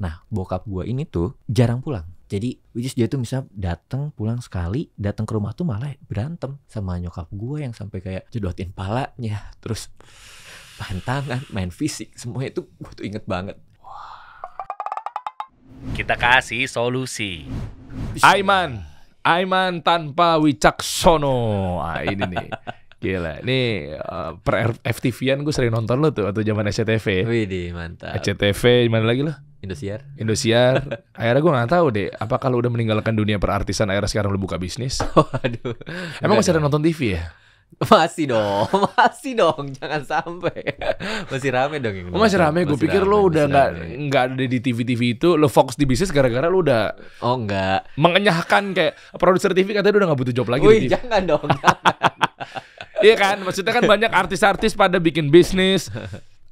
Nah bokap gue ini tuh jarang pulang. Jadi which is dia tuh bisa datang pulang sekali, datang ke rumah tuh malah berantem sama nyokap gue yang sampai kayak jedotin palanya, terus main tangan, main fisik, semuanya itu gue tuh inget banget. Kita kasih solusi. Aiman tanpa Wicaksono. Ini nih. Gila, ini per FTV-an gue sering nonton lo tuh waktu zaman SCTV. Widih mantap. SCTV mana lagi lo? Indosiar. Akhirnya gue nggak tahu deh, apakah lo udah meninggalkan dunia perartisan akhirnya sekarang lo buka bisnis? Waduh. Emang masih ada nonton TV ya? Masih dong, jangan sampai. Masih rame dong yang Masih rame, gue pikir lo udah nggak ada di TV itu, lo fokus di bisnis gara-gara lo udah enggak mengenyahkan kayak produser TV katanya udah nggak butuh job lagi. Wih, jangan dong. Iya kan, maksudnya kan banyak artis-artis pada bikin bisnis,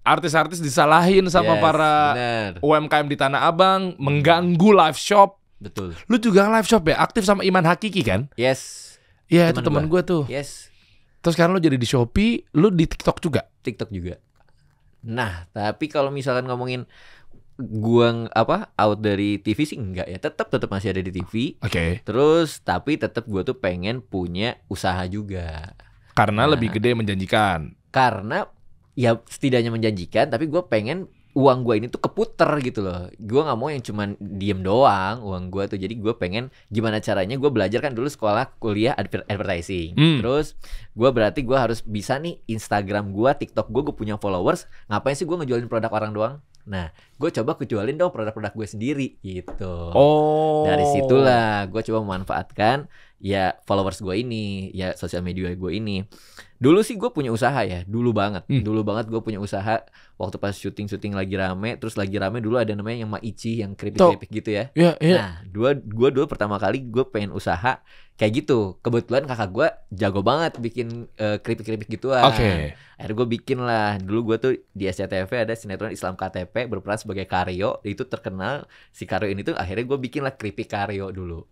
artis-artis disalahin sama para bener. UMKM di Tanah Abang, mengganggu live shop. Betul. Lu juga live shop ya, aktif sama Iman Hakiki kan? Yes. Iya, itu teman gue tuh. Yes. Terus sekarang lu jadi di Shopee, lu di TikTok juga? TikTok juga. Nah, tapi kalau misalkan ngomongin gua out dari TV sih enggak ya, tetap masih ada di TV. Oke. Terus tapi tetap gua tuh pengen punya usaha juga. Karena lebih gede menjanjikan. Karena ya setidaknya menjanjikan, tapi gue pengen uang gue ini tuh keputer gitu loh. Gue nggak mau yang cuman diem doang uang gue tuh. Jadi gue pengen gimana caranya gue belajar kan dulu sekolah kuliah advertising. Terus gue berarti gue harus bisa nih Instagram gue, TikTok gue punya followers. Ngapain sih gue ngejualin produk orang doang? Nah, gue coba kejualin dong produk-produk gue sendiri gitu. Oh. Dari situlah gue coba memanfaatkan ya followers gue ini, ya sosial media gue ini. Dulu sih gue punya usaha ya, dulu banget gue punya usaha waktu pas syuting lagi rame. Terus lagi rame dulu ada namanya yang Maichi, yang keripik-keripik gitu ya. Iya. Nah, gue dulu pertama kali gue pengen usaha kayak gitu. Kebetulan kakak gue jago banget bikin keripik-keripik gituan. Oke. Akhirnya gue bikin lah. Dulu gue tuh di SCTV ada sinetron Islam KTP berperan sebagai Karyo. Itu terkenal si Karyo ini tuh, akhirnya gue bikin lah keripik Karyo dulu.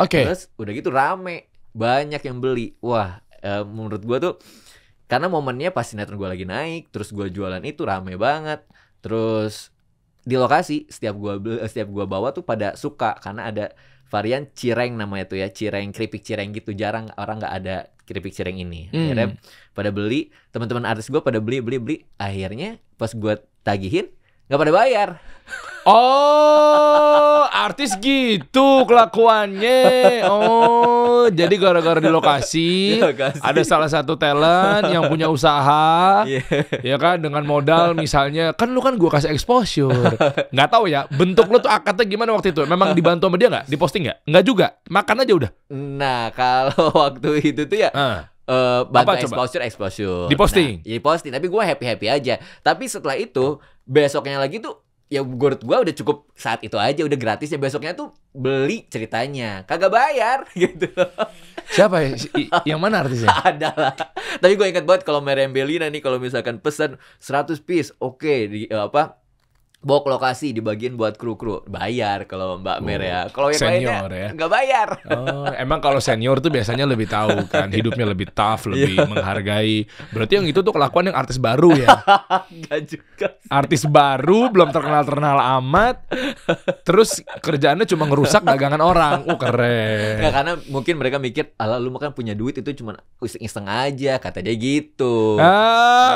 Oke. Terus udah gitu rame, banyak yang beli. Wah, menurut gue tuh karena momennya pas sinetron gue lagi naik, terus gue jualan itu rame banget. Terus di lokasi setiap gue bawa tuh pada suka karena ada varian cireng namanya tuh ya, cireng, keripik cireng gitu. Jarang orang nggak ada keripik cireng ini. Akhirnya pada beli, teman-teman artis gue pada beli. Akhirnya pas gue tagihin nggak pada bayar. Oh, artis gitu kelakuannya. Oh, jadi gara-gara di lokasi ada salah satu talent yang punya usaha, ya kan, dengan modal misalnya, kan lu kan gua kasih exposure. Nggak tahu ya, bentuk lu tuh akadnya gimana waktu itu? Memang dibantu sama dia nggak? Diposting nggak? Nggak juga, makan aja udah. Nah, kalau waktu itu tuh ya. Bantu exposure diposting. Nah, ya diposting, tapi gue happy aja. Tapi setelah itu besoknya lagi tuh ya menurut gue udah cukup saat itu aja, udah gratis ya. Besoknya tuh beli ceritanya kagak bayar gitu. Siapa ya? Yang mana artisnya? Ada lah. Tapi gue ingat banget kalau Meriam Bellina nih, kalau misalkan pesan 100 piece, oke, di bawa ke lokasi, dibagiin buat kru bayar kalau Mbak Mer ya. Kalau yang senior lainnya ya nggak bayar. Oh, emang kalau senior tuh biasanya lebih tahu kan, hidupnya lebih tough, lebih menghargai. Berarti yang itu tuh kelakuan yang artis baru ya. Nggak juga. Artis baru belum terkenal amat, terus kerjaannya cuma ngerusak dagangan orang. Keren. Nggak, karena mungkin mereka mikir, ala lu makan punya duit itu cuma iseng-iseng aja, kata dia gitu.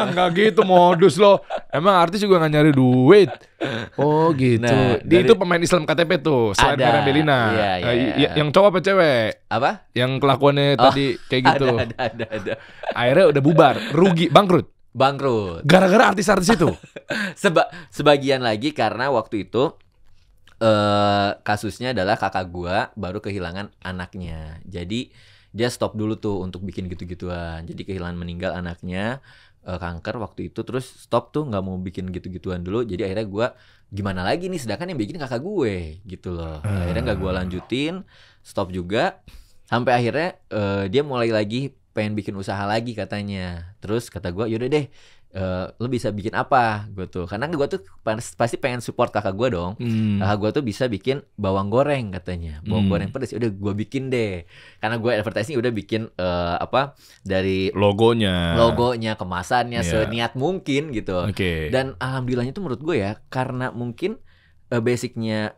Nggak gitu modus lo. Emang artis juga nggak nyari duit. Oh gitu. Nah, Itu pemain Islam KTP tuh, selain Meriam Bellina. Iya. Yang cowok apa cewek? Apa? Yang kelakuannya tadi kayak gitu. Ada. Akhirnya udah bubar, rugi, bangkrut. Gara-gara artis-artis itu. Sebagian lagi karena waktu itu kasusnya adalah kakak gua baru kehilangan anaknya. Jadi dia stop dulu tuh untuk bikin gitu-gituan. Jadi kehilangan, meninggal anaknya, kanker waktu itu. Terus stop tuh, nggak mau bikin gitu-gituan dulu. Jadi akhirnya gue gimana lagi nih, sedangkan yang bikin kakak gue gitu loh. Akhirnya nggak gue lanjutin, stop juga. Sampai akhirnya dia mulai lagi pengen bikin usaha lagi katanya. Terus kata gue, yaudah deh, lo bisa bikin apa? Gue tuh, karena gue tuh pasti pengen support kakak gue dong. Kakak gue tuh bisa bikin bawang goreng katanya, bawang goreng pedas. Udah gue bikin deh, karena gue advertising udah bikin dari logonya, kemasannya seniat mungkin gitu. Dan alhamdulillahnya tuh menurut gue ya, karena mungkin basicnya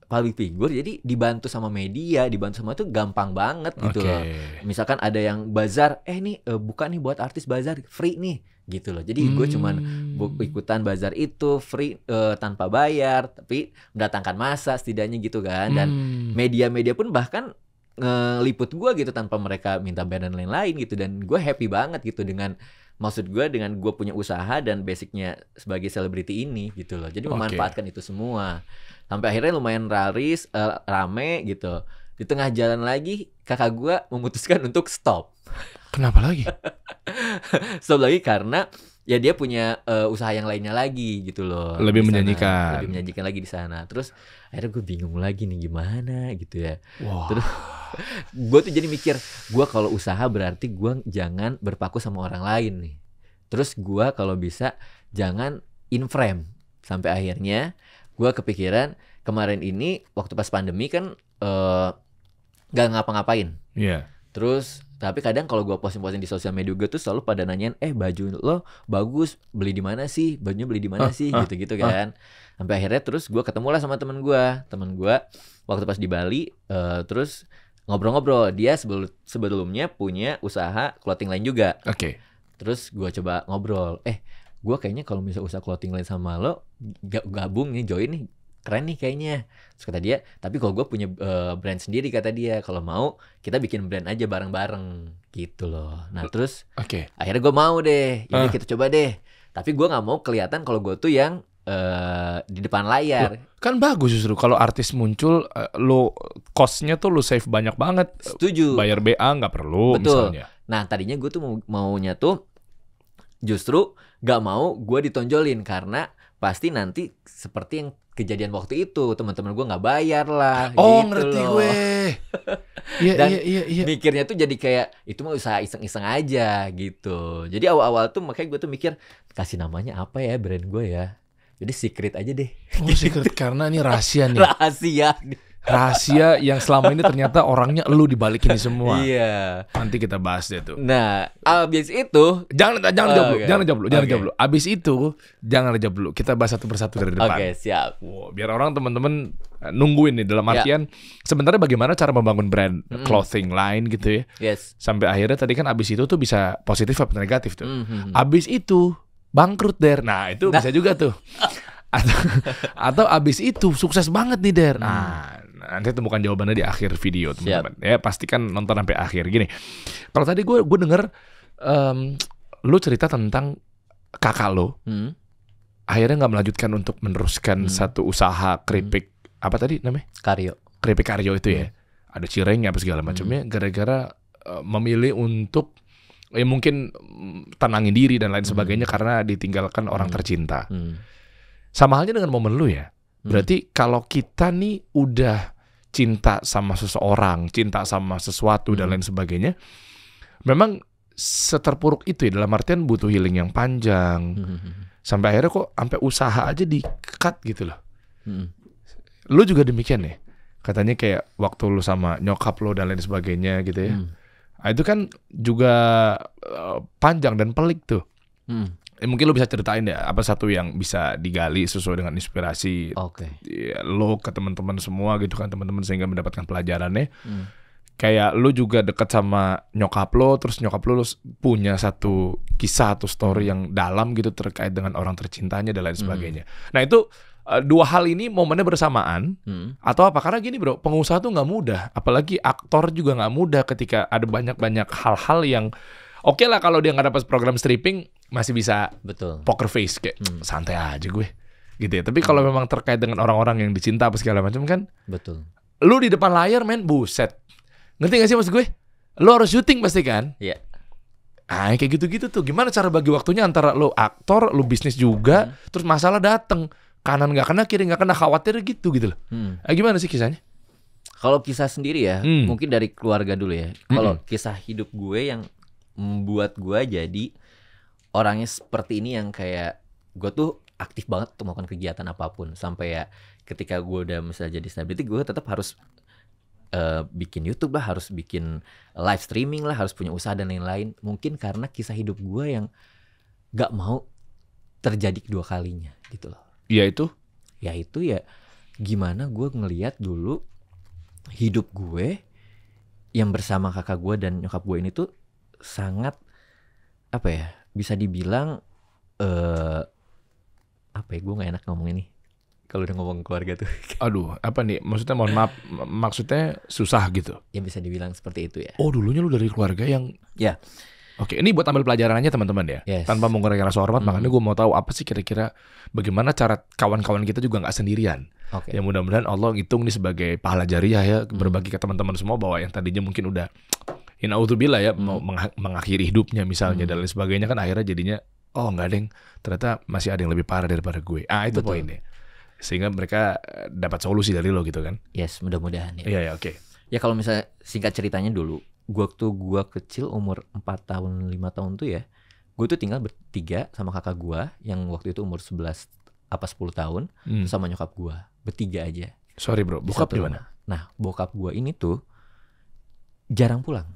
public figure, jadi dibantu sama media, dibantu sama itu gampang banget gitu loh. Misalkan ada yang bazar, nih buka nih buat artis bazar free nih gitu loh. Jadi gue cuman ikutan bazar itu free tanpa bayar, tapi mendatangkan massa setidaknya gitu kan. Dan media-media pun bahkan ngeliput gue gitu tanpa mereka minta bayar dan lain-lain gitu. Dan gue happy banget gitu dengan, maksud gue dengan gue punya usaha dan basicnya sebagai selebriti ini gitu loh. Jadi memanfaatkan itu semua. Sampai akhirnya lumayan rame gitu. Di tengah jalan lagi kakak gue memutuskan untuk stop. Kenapa lagi? Stop lagi karena ya dia punya usaha yang lainnya lagi gitu loh. Lebih menjanjikan. Lebih menjanjikan lagi di sana. Terus akhirnya gue bingung lagi nih gimana gitu ya. Wow. Terus gue tuh jadi mikir, gue kalau usaha berarti gue jangan berpaku sama orang lain nih. Terus gue kalau bisa jangan in frame. Sampai akhirnya gue kepikiran kemarin ini waktu pas pandemi kan gak ngapa-ngapain. Iya. Terus tapi kadang kalau gue posting-posting di sosial media gue tuh selalu pada nanyain, baju lo bagus, beli di mana sih? Bajunya beli di mana sih? Gitu-gitu kan. Sampai akhirnya terus gue ketemu lah sama teman gue waktu pas di Bali, terus ngobrol-ngobrol. Dia sebelumnya punya usaha clothing line juga. Oke. Terus gue coba ngobrol, gue kayaknya kalau misalnya usaha clothing line sama lo gabung nih, join nih, keren nih kayaknya. Terus kata dia, tapi kalau gue punya brand sendiri, kata dia, kalau mau kita bikin brand aja bareng-bareng gitu loh. Nah terus akhirnya gue mau deh, ini kita coba deh. Tapi gue nggak mau kelihatan kalau gue tuh yang di depan layar. Loh, kan bagus justru kalau artis muncul, lo cost-nya tuh lo save banyak banget. Setuju. Bayar BA nggak perlu. Betul. Misalnya. Nah tadinya gue tuh maunya tuh justru gak mau gue ditonjolin, karena pasti nanti seperti yang kejadian waktu itu, teman-teman gue nggak bayar lah. Oh gitu ngerti loh. gue. Iya. Mikirnya tuh jadi kayak itu mah usaha iseng-iseng aja gitu. Jadi awal-awal tuh makanya gue tuh mikir, kasih namanya apa ya brand gue ya. Jadi secret aja deh. Oh secret karena ini rahasia nih. Rahasia yang selama ini ternyata orangnya elu dibalik ini semua. Iya. Nanti kita bahas deh tuh. Nah, abis itu jangan jawab dulu. Abis itu jangan jawab dulu. Kita bahas satu persatu dari depan. Oke, siap. Wow, biar orang teman-teman nungguin nih dalam artian sebenarnya bagaimana cara membangun brand clothing line gitu ya. Yes. Sampai akhirnya tadi kan abis itu tuh bisa positif atau negatif tuh. Abis itu bangkrut Der. Nah, itu bisa juga tuh. Atau abis itu sukses banget nih Der. Nah, nanti temukan jawabannya di akhir video teman-teman. Ya pastikan nonton sampai akhir. Gini, kalau tadi gue denger lu cerita tentang kakak lo, akhirnya nggak melanjutkan untuk meneruskan satu usaha keripik apa tadi namanya? Keripik Karyo itu ya. Ada cirengnya apa segala macamnya. Gara-gara memilih untuk mungkin tenangin diri dan lain sebagainya karena ditinggalkan orang tercinta. Sama halnya dengan momen lu ya. Berarti kalau kita nih udah cinta sama seseorang, cinta sama sesuatu dan lain sebagainya, memang seterpuruk itu ya, dalam artian butuh healing yang panjang. Sampai akhirnya kok sampai usaha aja di-cut gitu loh. Lu juga demikian ya? Katanya kayak waktu lu sama nyokap lo dan lain sebagainya gitu ya. Nah, itu kan juga panjang dan pelik tuh. Mungkin lo bisa ceritain ya apa satu yang bisa digali sesuai dengan inspirasi lo ke teman-teman semua gitu kan, teman-teman sehingga mendapatkan pelajarannya. Kayak lo juga deket sama nyokap lo, terus nyokap lo punya satu kisah atau story yang dalam gitu terkait dengan orang tercintanya dan lain sebagainya. Nah itu dua hal ini momennya bersamaan atau apa? Karena gini bro, pengusaha tuh nggak mudah, apalagi aktor juga nggak mudah ketika ada banyak-banyak hal-hal yang oke lah kalau dia nggak dapat program stripping masih bisa poker face kayak santai aja gue gitu ya. Tapi kalau memang terkait dengan orang-orang yang dicinta apa segala macam kan, lu di depan layar men buset, ngerti gak sih maksud gue? Lu harus syuting pasti kan? Iya. Kayak gitu-gitu tuh. Gimana cara bagi waktunya antara lu aktor, lu bisnis juga, terus masalah dateng kanan nggak kena, kiri nggak kena, khawatir gitu loh. Gimana sih kisahnya? Kalau kisah sendiri ya, mungkin dari keluarga dulu ya. Kalau kisah hidup gue yang membuat gue jadi orangnya seperti ini, yang kayak gue tuh aktif banget untuk melakukan kegiatan apapun. Sampai ya ketika gue udah misalnya jadi selebriti, gue tetap harus bikin YouTube lah, harus bikin live streaming lah, harus punya usaha dan lain-lain. Mungkin karena kisah hidup gue yang gak mau terjadi kedua kalinya gitu loh. Yaitu ya gimana gue ngelihat dulu hidup gue yang bersama kakak gue dan nyokap gue ini tuh sangat apa ya, bisa dibilang apa ya, gue nggak enak ngomong ini kalau udah ngomong keluarga tuh. Aduh, apa nih? Maksudnya mohon maaf, maksudnya susah gitu. Ya bisa dibilang seperti itu ya. Oh, dulunya lu dari keluarga yang Ya. Oke, ini buat ambil pelajaran aja teman-teman ya. Yes. Tanpa mengurangi rasa hormat, makanya gue mau tahu apa sih kira-kira bagaimana cara kawan-kawan kita juga nggak sendirian. Oke. Ya mudah-mudahan Allah hitung nih sebagai pahala jariah ya, berbagi ke teman-teman semua bahwa yang tadinya mungkin udah inaudzubillah ya mau mengakhiri hidupnya misalnya dan lain sebagainya, kan akhirnya jadinya oh nggak deng, ternyata masih ada yang lebih parah daripada gue. Itu Betul. poinnya. Sehingga mereka dapat solusi dari lo gitu kan. Yes, mudah-mudahan ya. Iya, oke. Ya kalau misalnya singkat ceritanya dulu, gue kecil umur 4 tahun 5 tahun tuh ya, gue tuh tinggal bertiga sama kakak gue yang waktu itu umur 11 apa 10 tahun, terus sama nyokap gue, bertiga aja. Sorry bro, bokap Satu di mana? rumah. Nah, bokap gue ini tuh jarang pulang.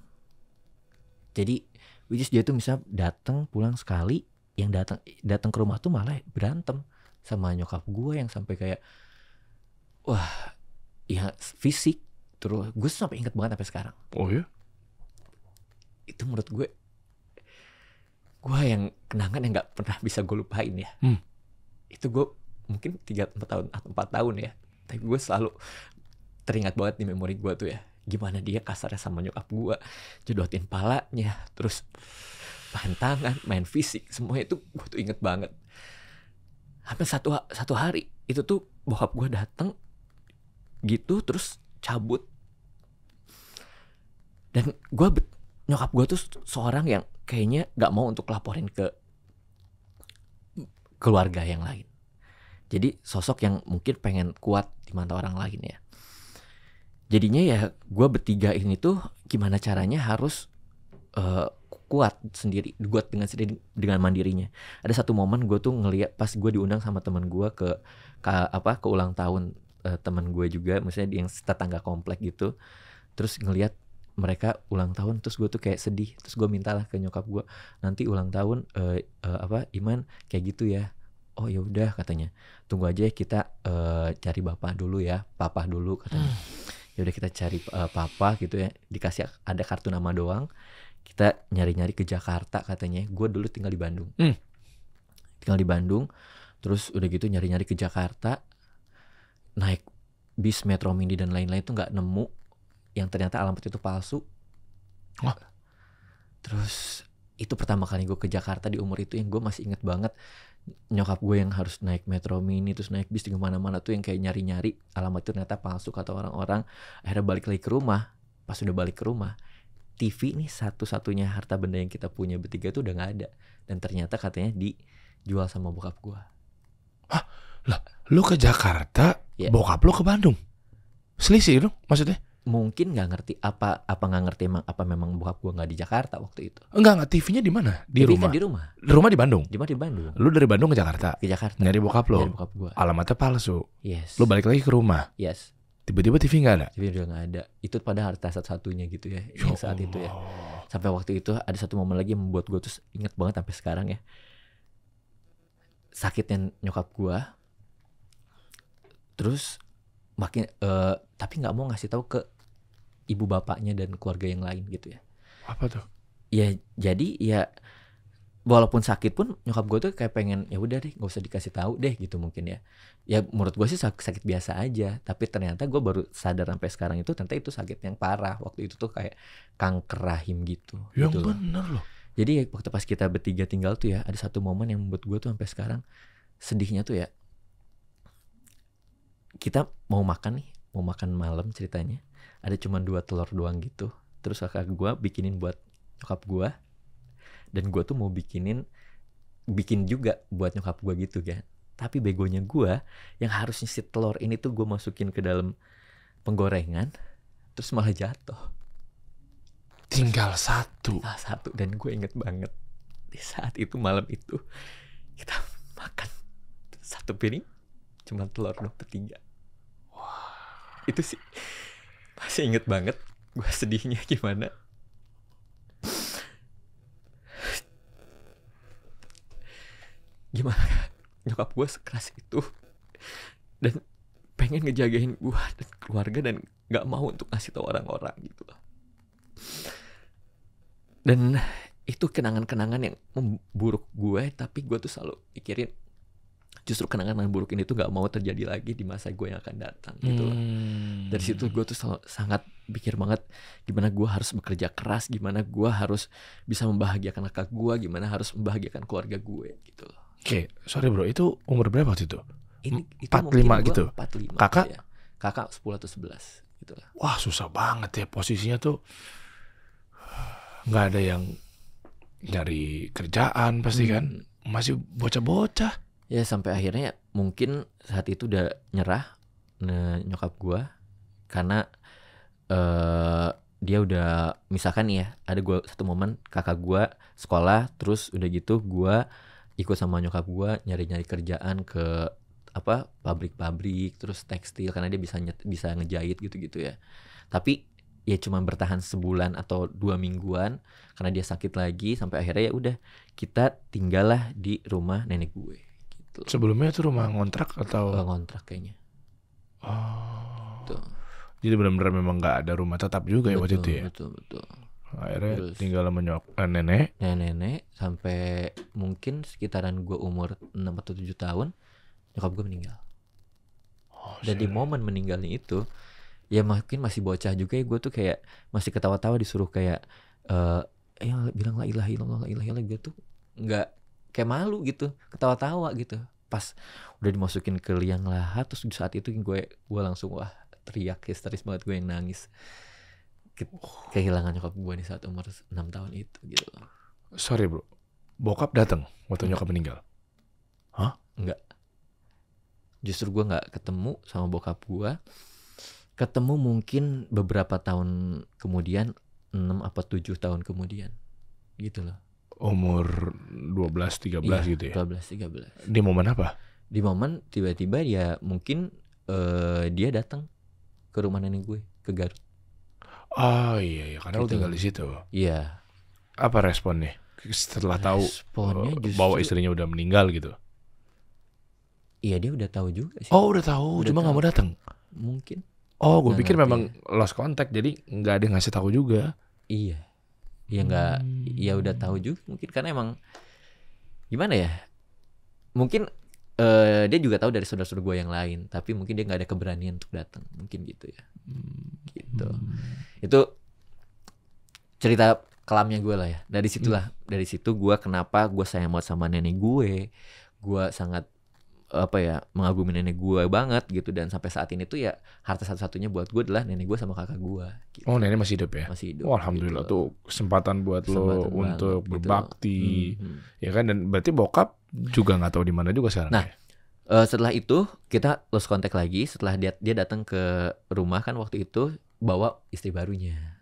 Jadi which is dia tuh misal datang pulang sekali, yang datang ke rumah tuh malah berantem sama nyokap gue yang sampai kayak wah, ya fisik. Terus gue sampai inget banget sampai sekarang. Oh ya? Itu menurut gue yang kenangan yang nggak pernah bisa gue lupain ya. Itu gue mungkin 3-4 tahun atau 4 tahun ya, tapi gue selalu teringat banget di memori gue tuh ya, gimana dia kasarnya sama nyokap gue, jodotin palanya, terus main tangan, main fisik, semuanya itu gue tuh inget banget. Hampir satu hari itu tuh bokap gue datang gitu terus cabut, dan nyokap gue tuh seorang yang kayaknya gak mau untuk laporin ke keluarga yang lain. Jadi sosok yang mungkin pengen kuat di mata orang lain ya. Jadinya ya gue bertiga ini tuh gimana caranya harus kuat sendiri, kuat dengan mandirinya. Ada satu momen gue tuh ngeliat pas gue diundang sama teman gue ke ulang tahun teman gue juga, maksudnya yang tetangga komplek gitu. Terus ngeliat mereka ulang tahun, terus gue tuh kayak sedih, terus gue mintalah ke nyokap gue, nanti ulang tahun Iman kayak gitu ya. Oh ya udah katanya, tunggu aja kita cari bapak dulu ya, papa dulu katanya. Ya udah kita cari papa gitu ya, dikasih ada kartu nama doang, kita nyari-nyari ke Jakarta katanya. Gue dulu tinggal di Bandung, terus udah gitu nyari-nyari ke Jakarta, naik bis Metro Mini dan lain-lain tuh nggak nemu, yang ternyata alamat itu palsu. Terus itu pertama kali gue ke Jakarta di umur itu, yang gue masih inget banget nyokap gue yang harus naik Metro Mini terus naik bis di mana-mana tuh yang kayak nyari-nyari alamat itu ternyata palsu kata orang-orang. Akhirnya balik lagi ke rumah. Pas udah balik ke rumah, TV nih satu-satunya harta benda yang kita punya bertiga tuh udah nggak ada, dan ternyata katanya dijual sama bokap gue. Hah? Lah, lu ke Jakarta, bokap lu ke Bandung? Selisih dong maksudnya? Mungkin nggak ngerti apa nggak ngerti emang apa memang bokap gue nggak di Jakarta waktu itu. Enggak, TV-nya di mana? Di TV rumah. kan di rumah. Rumah di Bandung. Di Bandung. Lu dari Bandung ke Jakarta. Ke Jakarta. Nyari bokap lo. Nyari bokap gue. Alamatnya palsu. Yes. Lu balik lagi ke rumah. Yes. Tiba-tiba TV nggak ada. TV udah nggak ada. Itu pada harta satu-satunya gitu ya. Yang saat itu ya. Sampai waktu itu ada satu momen lagi yang membuat gue tuh inget banget sampai sekarang ya. Sakitnya nyokap gue. Terus makin tapi nggak mau ngasih tahu ke ibu bapaknya dan keluarga yang lain gitu ya. Apa tuh? Ya jadi ya walaupun sakit pun nyokap gue tuh kayak pengen ya udah deh nggak usah dikasih tahu deh gitu mungkin ya. Ya menurut gue sih sakit biasa aja, tapi ternyata gue baru sadar sampai sekarang itu ternyata itu sakit yang parah. Waktu itu tuh kayak kanker rahim gitu. Yang gitu bener loh. Jadi waktu pas kita bertiga tinggal tuh ya, ada satu momen yang membuat gue tuh sampai sekarang sedihnya tuh ya. Kita mau makan malam ceritanya. Ada cuma 2 telur doang gitu. Terus kakak gue bikinin buat nyokap gue, dan gue tuh mau bikin juga buat nyokap gue gitu kan. Tapi begonya gue yang harusnya si telur ini tuh gue masukin ke dalam penggorengan, terus malah jatuh. Tinggal satu. Dan gue inget banget di saat itu, malam itu kita makan 1 piring cuma telur doang bertiga. Wah, itu sih masih inget banget gue sedihnya gimana. Gimana nyokap gue sekeras itu dan pengen ngejagain gue dan keluarga dan nggak mau untuk ngasih tahu orang-orang gitu loh. Dan itu kenangan-kenangan yang memburuk gue, tapi gue tuh selalu pikirin justru kenangan buruk ini tuh nggak mau terjadi lagi di masa gue yang akan datang gitu loh. Dari situ gue tuh selalu sangat pikir banget gimana gue harus bekerja keras, gimana gue harus bisa membahagiakan kakak gue, gimana harus membahagiakan keluarga gue gitu loh. Oke, sorry bro, itu umur berapa waktu itu? Itu 45 gitu? 45. Kakak? Ya. Kakak 10 atau 11 gitu lah. Wah susah banget ya posisinya tuh. Nggak ada yang nyari kerjaan pasti kan. Masih bocah-bocah. Ya sampai akhirnya mungkin saat itu udah nyerah nyokap gue. Karena dia udah, misalkan nih ya, ada gue satu momen kakak gue sekolah, terus udah gitu gue ikut sama nyokap gue nyari-nyari kerjaan ke pabrik-pabrik, terus tekstil, karena dia bisa ngejahit gitu-gitu ya. Tapi ya cuma bertahan sebulan atau 2 mingguan karena dia sakit lagi, sampai akhirnya ya udah kita tinggal lah di rumah nenek gue gitu. Sebelumnya itu rumah ngontrak atau ngontrak kayaknya. Oh. Tuh. Jadi benar-benar memang nggak ada rumah tetap juga ya waktu itu ya. Betul. Akhirnya Terus tinggal sama nenek. Nenek sampai mungkin sekitaran gue umur 6 atau 7 tahun nyokap gue meninggal. Dan di momen meninggalnya itu ya mungkin masih bocah juga ya, gue tuh kayak masih ketawa-tawa disuruh kayak bilang la ilaha illallah, la ilaha illallah, gue tuh nggak, kayak malu gitu, ketawa-tawa gitu. Pas udah dimasukin ke liang lahat, terus di saat itu gue langsung teriak histeris banget, gue yang nangis kehilangan nyokap gue di saat umur 6 tahun itu gitu. Sorry bro, bokap datang waktu nyokap meninggal? Hah? Enggak. Justru gue nggak ketemu sama bokap gue. Ketemu mungkin beberapa tahun kemudian, 6 apa 7 tahun kemudian gitu loh. Umur 12-13 gitu ya? 12-13. Di momen apa? Di momen tiba-tiba ya mungkin dia datang ke rumah nenek gue, ke Garut. Oh iya, karena lu Gitu. tinggal di situ. Iya. Apa responnya setelah tahu Responnya bahwa justru- istrinya udah meninggal gitu? Iya, dia udah tahu juga sih. Oh udah tahu, Udah cuma nggak tahu. mau datang. Mungkin. Oh gue Nggak pikir ngerti memang lost contact, jadi nggak ada yang ngasih tahu juga. Iya. Ya nggak, ya udah tahu juga mungkin karena emang gimana ya? Mungkin dia juga tahu dari saudara-saudara gue yang lain, tapi mungkin dia nggak ada keberanian untuk datang, mungkin gitu ya. Gitu. Itu cerita kelamnya gue lah ya. Dari situ gue kenapa gue sayang banget sama nenek gue. Gue sangat mengagumi nenek gue banget gitu, dan sampai saat ini tuh ya harta satu-satunya buat gue adalah nenek gue sama kakak gue gitu. Oh nenek masih hidup ya? Masih hidup. Oh, alhamdulillah gitu. tuh kesempatan buat lo Kesempatan untuk banget, gitu. berbakti, ya kan? Dan berarti bokap juga nggak tahu di mana juga sekarang. Nah, ya? setelah itu kita lost contact lagi. Setelah dia datang ke rumah kan waktu itu bawa istri barunya.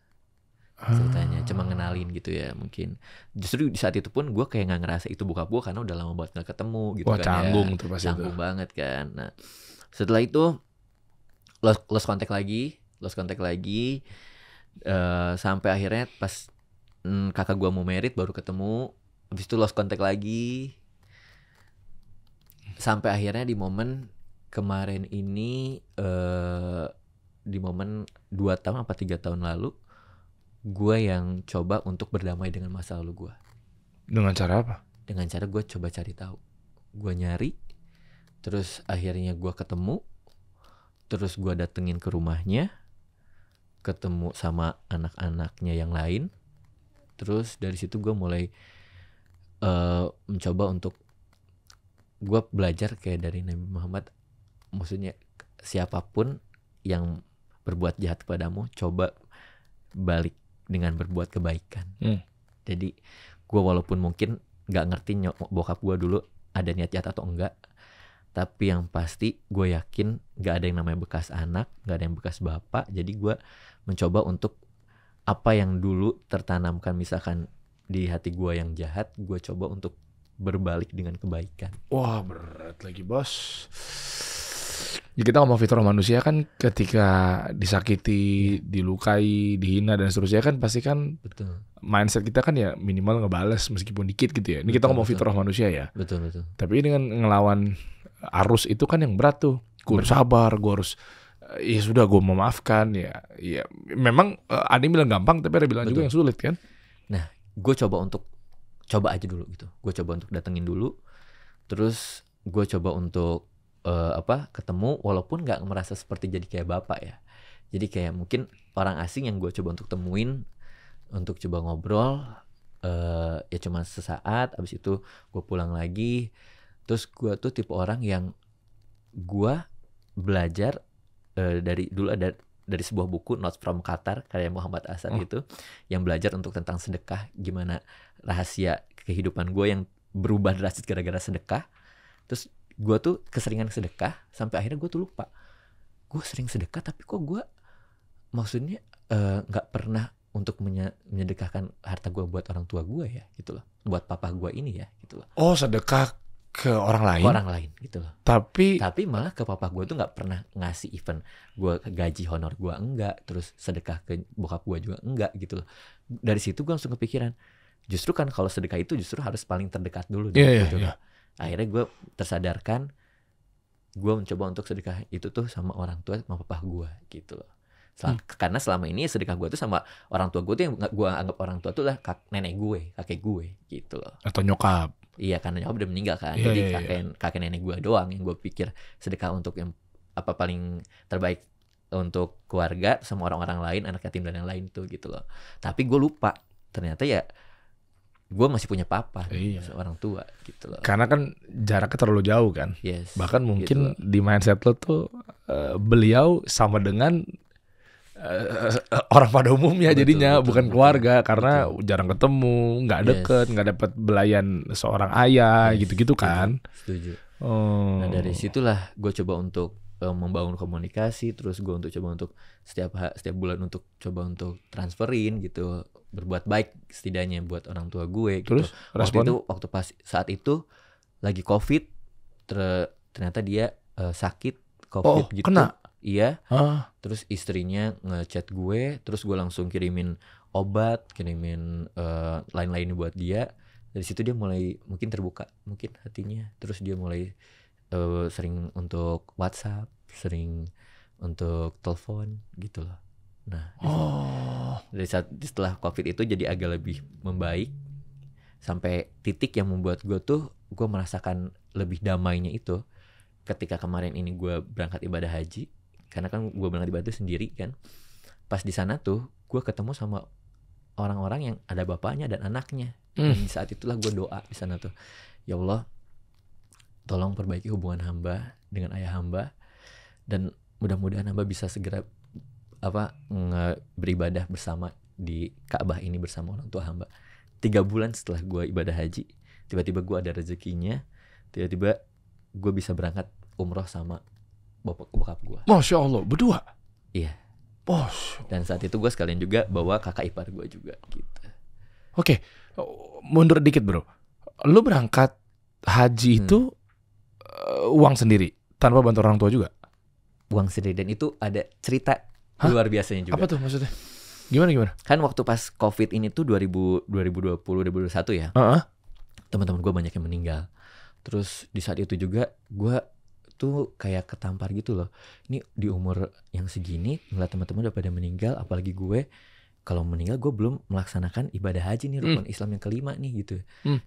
Ceritanya cuma ngenalin gitu ya mungkin. Justru di saat itu pun gue kayak nggak ngerasa itu bokap gue karena udah lama banget nggak ketemu gitu. Wah, kan canggung ya. tuh pasti Canggung itu. banget kan. Nah setelah itu lost contact lagi. Sampai akhirnya pas kakak gue mau merit baru ketemu. Habis itu lost contact lagi. Sampai akhirnya di momen kemarin ini, di momen 2 tahun apa 3 tahun lalu, gue yang coba untuk berdamai dengan masa lalu gue. Dengan cara apa? Dengan cara gue coba cari tahu. Gue nyari, terus akhirnya gue ketemu, terus gue datengin ke rumahnya, ketemu sama anak-anaknya yang lain. Terus dari situ gue mulai mencoba untuk gue belajar kayak dari Nabi Muhammad, maksudnya siapapun yang berbuat jahat kepadamu, coba balik dengan berbuat kebaikan. Jadi gue walaupun mungkin nggak ngerti bokap gue dulu ada niat jahat atau enggak, tapi yang pasti gue yakin nggak ada yang namanya bekas anak, nggak ada yang bekas bapak. Jadi gue mencoba untuk apa yang dulu tertanamkan misalkan di hati gue yang jahat, gue coba untuk berbalik dengan kebaikan. Wah berat lagi bos. Ya kita ngomong fitrah manusia kan, ketika disakiti, dilukai, dihina dan seterusnya kan pasti kan Betul. mindset kita kan ya minimal ngebales meskipun dikit gitu ya. Ini kita Betul, ngomong betul. fitrah manusia ya. Betul. Tapi ini kan ngelawan arus itu kan yang berat tuh. gue harus sabar, gue harus ya sudah gue memaafkan ya. Memang ada yang bilang gampang tapi ada bilang juga yang sulit kan. Nah, gue coba aja dulu gitu. Gue coba untuk datengin dulu, terus gue coba untuk ketemu, walaupun nggak merasa seperti jadi kayak bapak ya. Jadi kayak mungkin orang asing yang gue coba untuk temuin, untuk coba ngobrol, ya cuma sesaat. Abis itu gue pulang lagi. Terus gue tuh tipe orang yang gue belajar dari dulu ada dari sebuah buku Notes from Qatar karya Muhammad Asad gitu, yang belajar untuk tentang sedekah, gimana rahasia kehidupan gue yang berubah drastis gara-gara sedekah. Terus gue tuh keseringan sedekah sampai akhirnya gue tuh lupa gue sering sedekah, tapi kok gue maksudnya nggak pernah untuk menyedekahkan harta gue buat orang tua gue ya gitu loh, buat papa gue ini ya gitu loh. Oh, sedekah ke orang lain? Ke orang lain gitu loh. Tapi malah ke papa gue tuh nggak pernah ngasih, event gue gaji honor gue enggak, terus sedekah ke bokap gue juga enggak gitu loh. Dari situ gue langsung kepikiran, justru kan kalau sedekah itu justru harus paling terdekat dulu gitu. Akhirnya gue tersadarkan, gue mencoba untuk sedekah itu tuh sama orang tua, sama papa gue gitu loh. Karena selama ini sedekah gue tuh sama orang tua gue tuh yang gue anggap orang tua tuh lah nenek gue, kakek gue gitu loh. Atau nyokap. Iya, karena nyokap udah meninggal kan. Jadi kakek nenek gue doang yang gue pikir sedekah untuk yang paling terbaik untuk keluarga sama orang-orang lain, anak yatim dan yang lain tuh gitu loh. Tapi gue lupa ternyata ya gue masih punya papa, orang tua gitu loh. Karena kan jaraknya terlalu jauh kan. Yes, bahkan mungkin gitu di mindset lo tuh beliau sama dengan orang pada umumnya, jadinya bukan keluarga, karena jarang ketemu, nggak deket, nggak dapat belayan seorang ayah gitu-gitu kan. Setuju. Nah dari situlah gue coba untuk membangun komunikasi, terus gue coba untuk setiap bulan untuk coba untuk transferin gitu, berbuat baik setidaknya buat orang tua gue. Terus gitu. Waktu pas saat itu lagi COVID, ternyata dia sakit COVID gitu. Kena. Iya. Terus istrinya ngechat gue, terus gue langsung kirimin obat, kirimin lain-lain buat dia. Dari situ dia mulai mungkin terbuka, mungkin hatinya. Terus dia mulai sering untuk WhatsApp, sering untuk telepon gitu loh. Nah, setelah COVID itu jadi agak lebih membaik, sampai titik yang membuat gue merasakan lebih damainya itu ketika kemarin ini gue berangkat ibadah haji. Karena kan gue berangkat ibadah sendiri kan. Pas di sana tuh gue ketemu sama orang-orang yang ada bapaknya dan anaknya. Dan di saat itulah gue doa di sana tuh, ya Allah, tolong perbaiki hubungan hamba dengan ayah hamba, dan mudah-mudahan hamba bisa segera beribadah bersama di Ka'bah ini bersama orang tua hamba. 3 bulan setelah gue ibadah haji, tiba-tiba gue ada rezekinya, tiba-tiba gue bisa berangkat umroh sama bokap gue. Masya Allah, berdua? Iya. Dan saat itu gue sekalian juga bawa kakak ipar gue juga gitu. Oke, mundur dikit bro. Lu berangkat haji itu uang sendiri, tanpa bantu orang tua juga? Uang sendiri, dan itu ada cerita luar biasanya juga. Apa tuh maksudnya? Gimana? Kan waktu pas COVID ini tuh 2020, 2021 ya. Teman-teman gue banyak yang meninggal. Terus di saat itu juga gue tuh kayak ketampar gitu loh. Ini di umur yang segini ngeliat teman-teman udah pada meninggal, apalagi gue kalau meninggal gue belum melaksanakan ibadah haji nih, rukun Islam yang kelima nih gitu.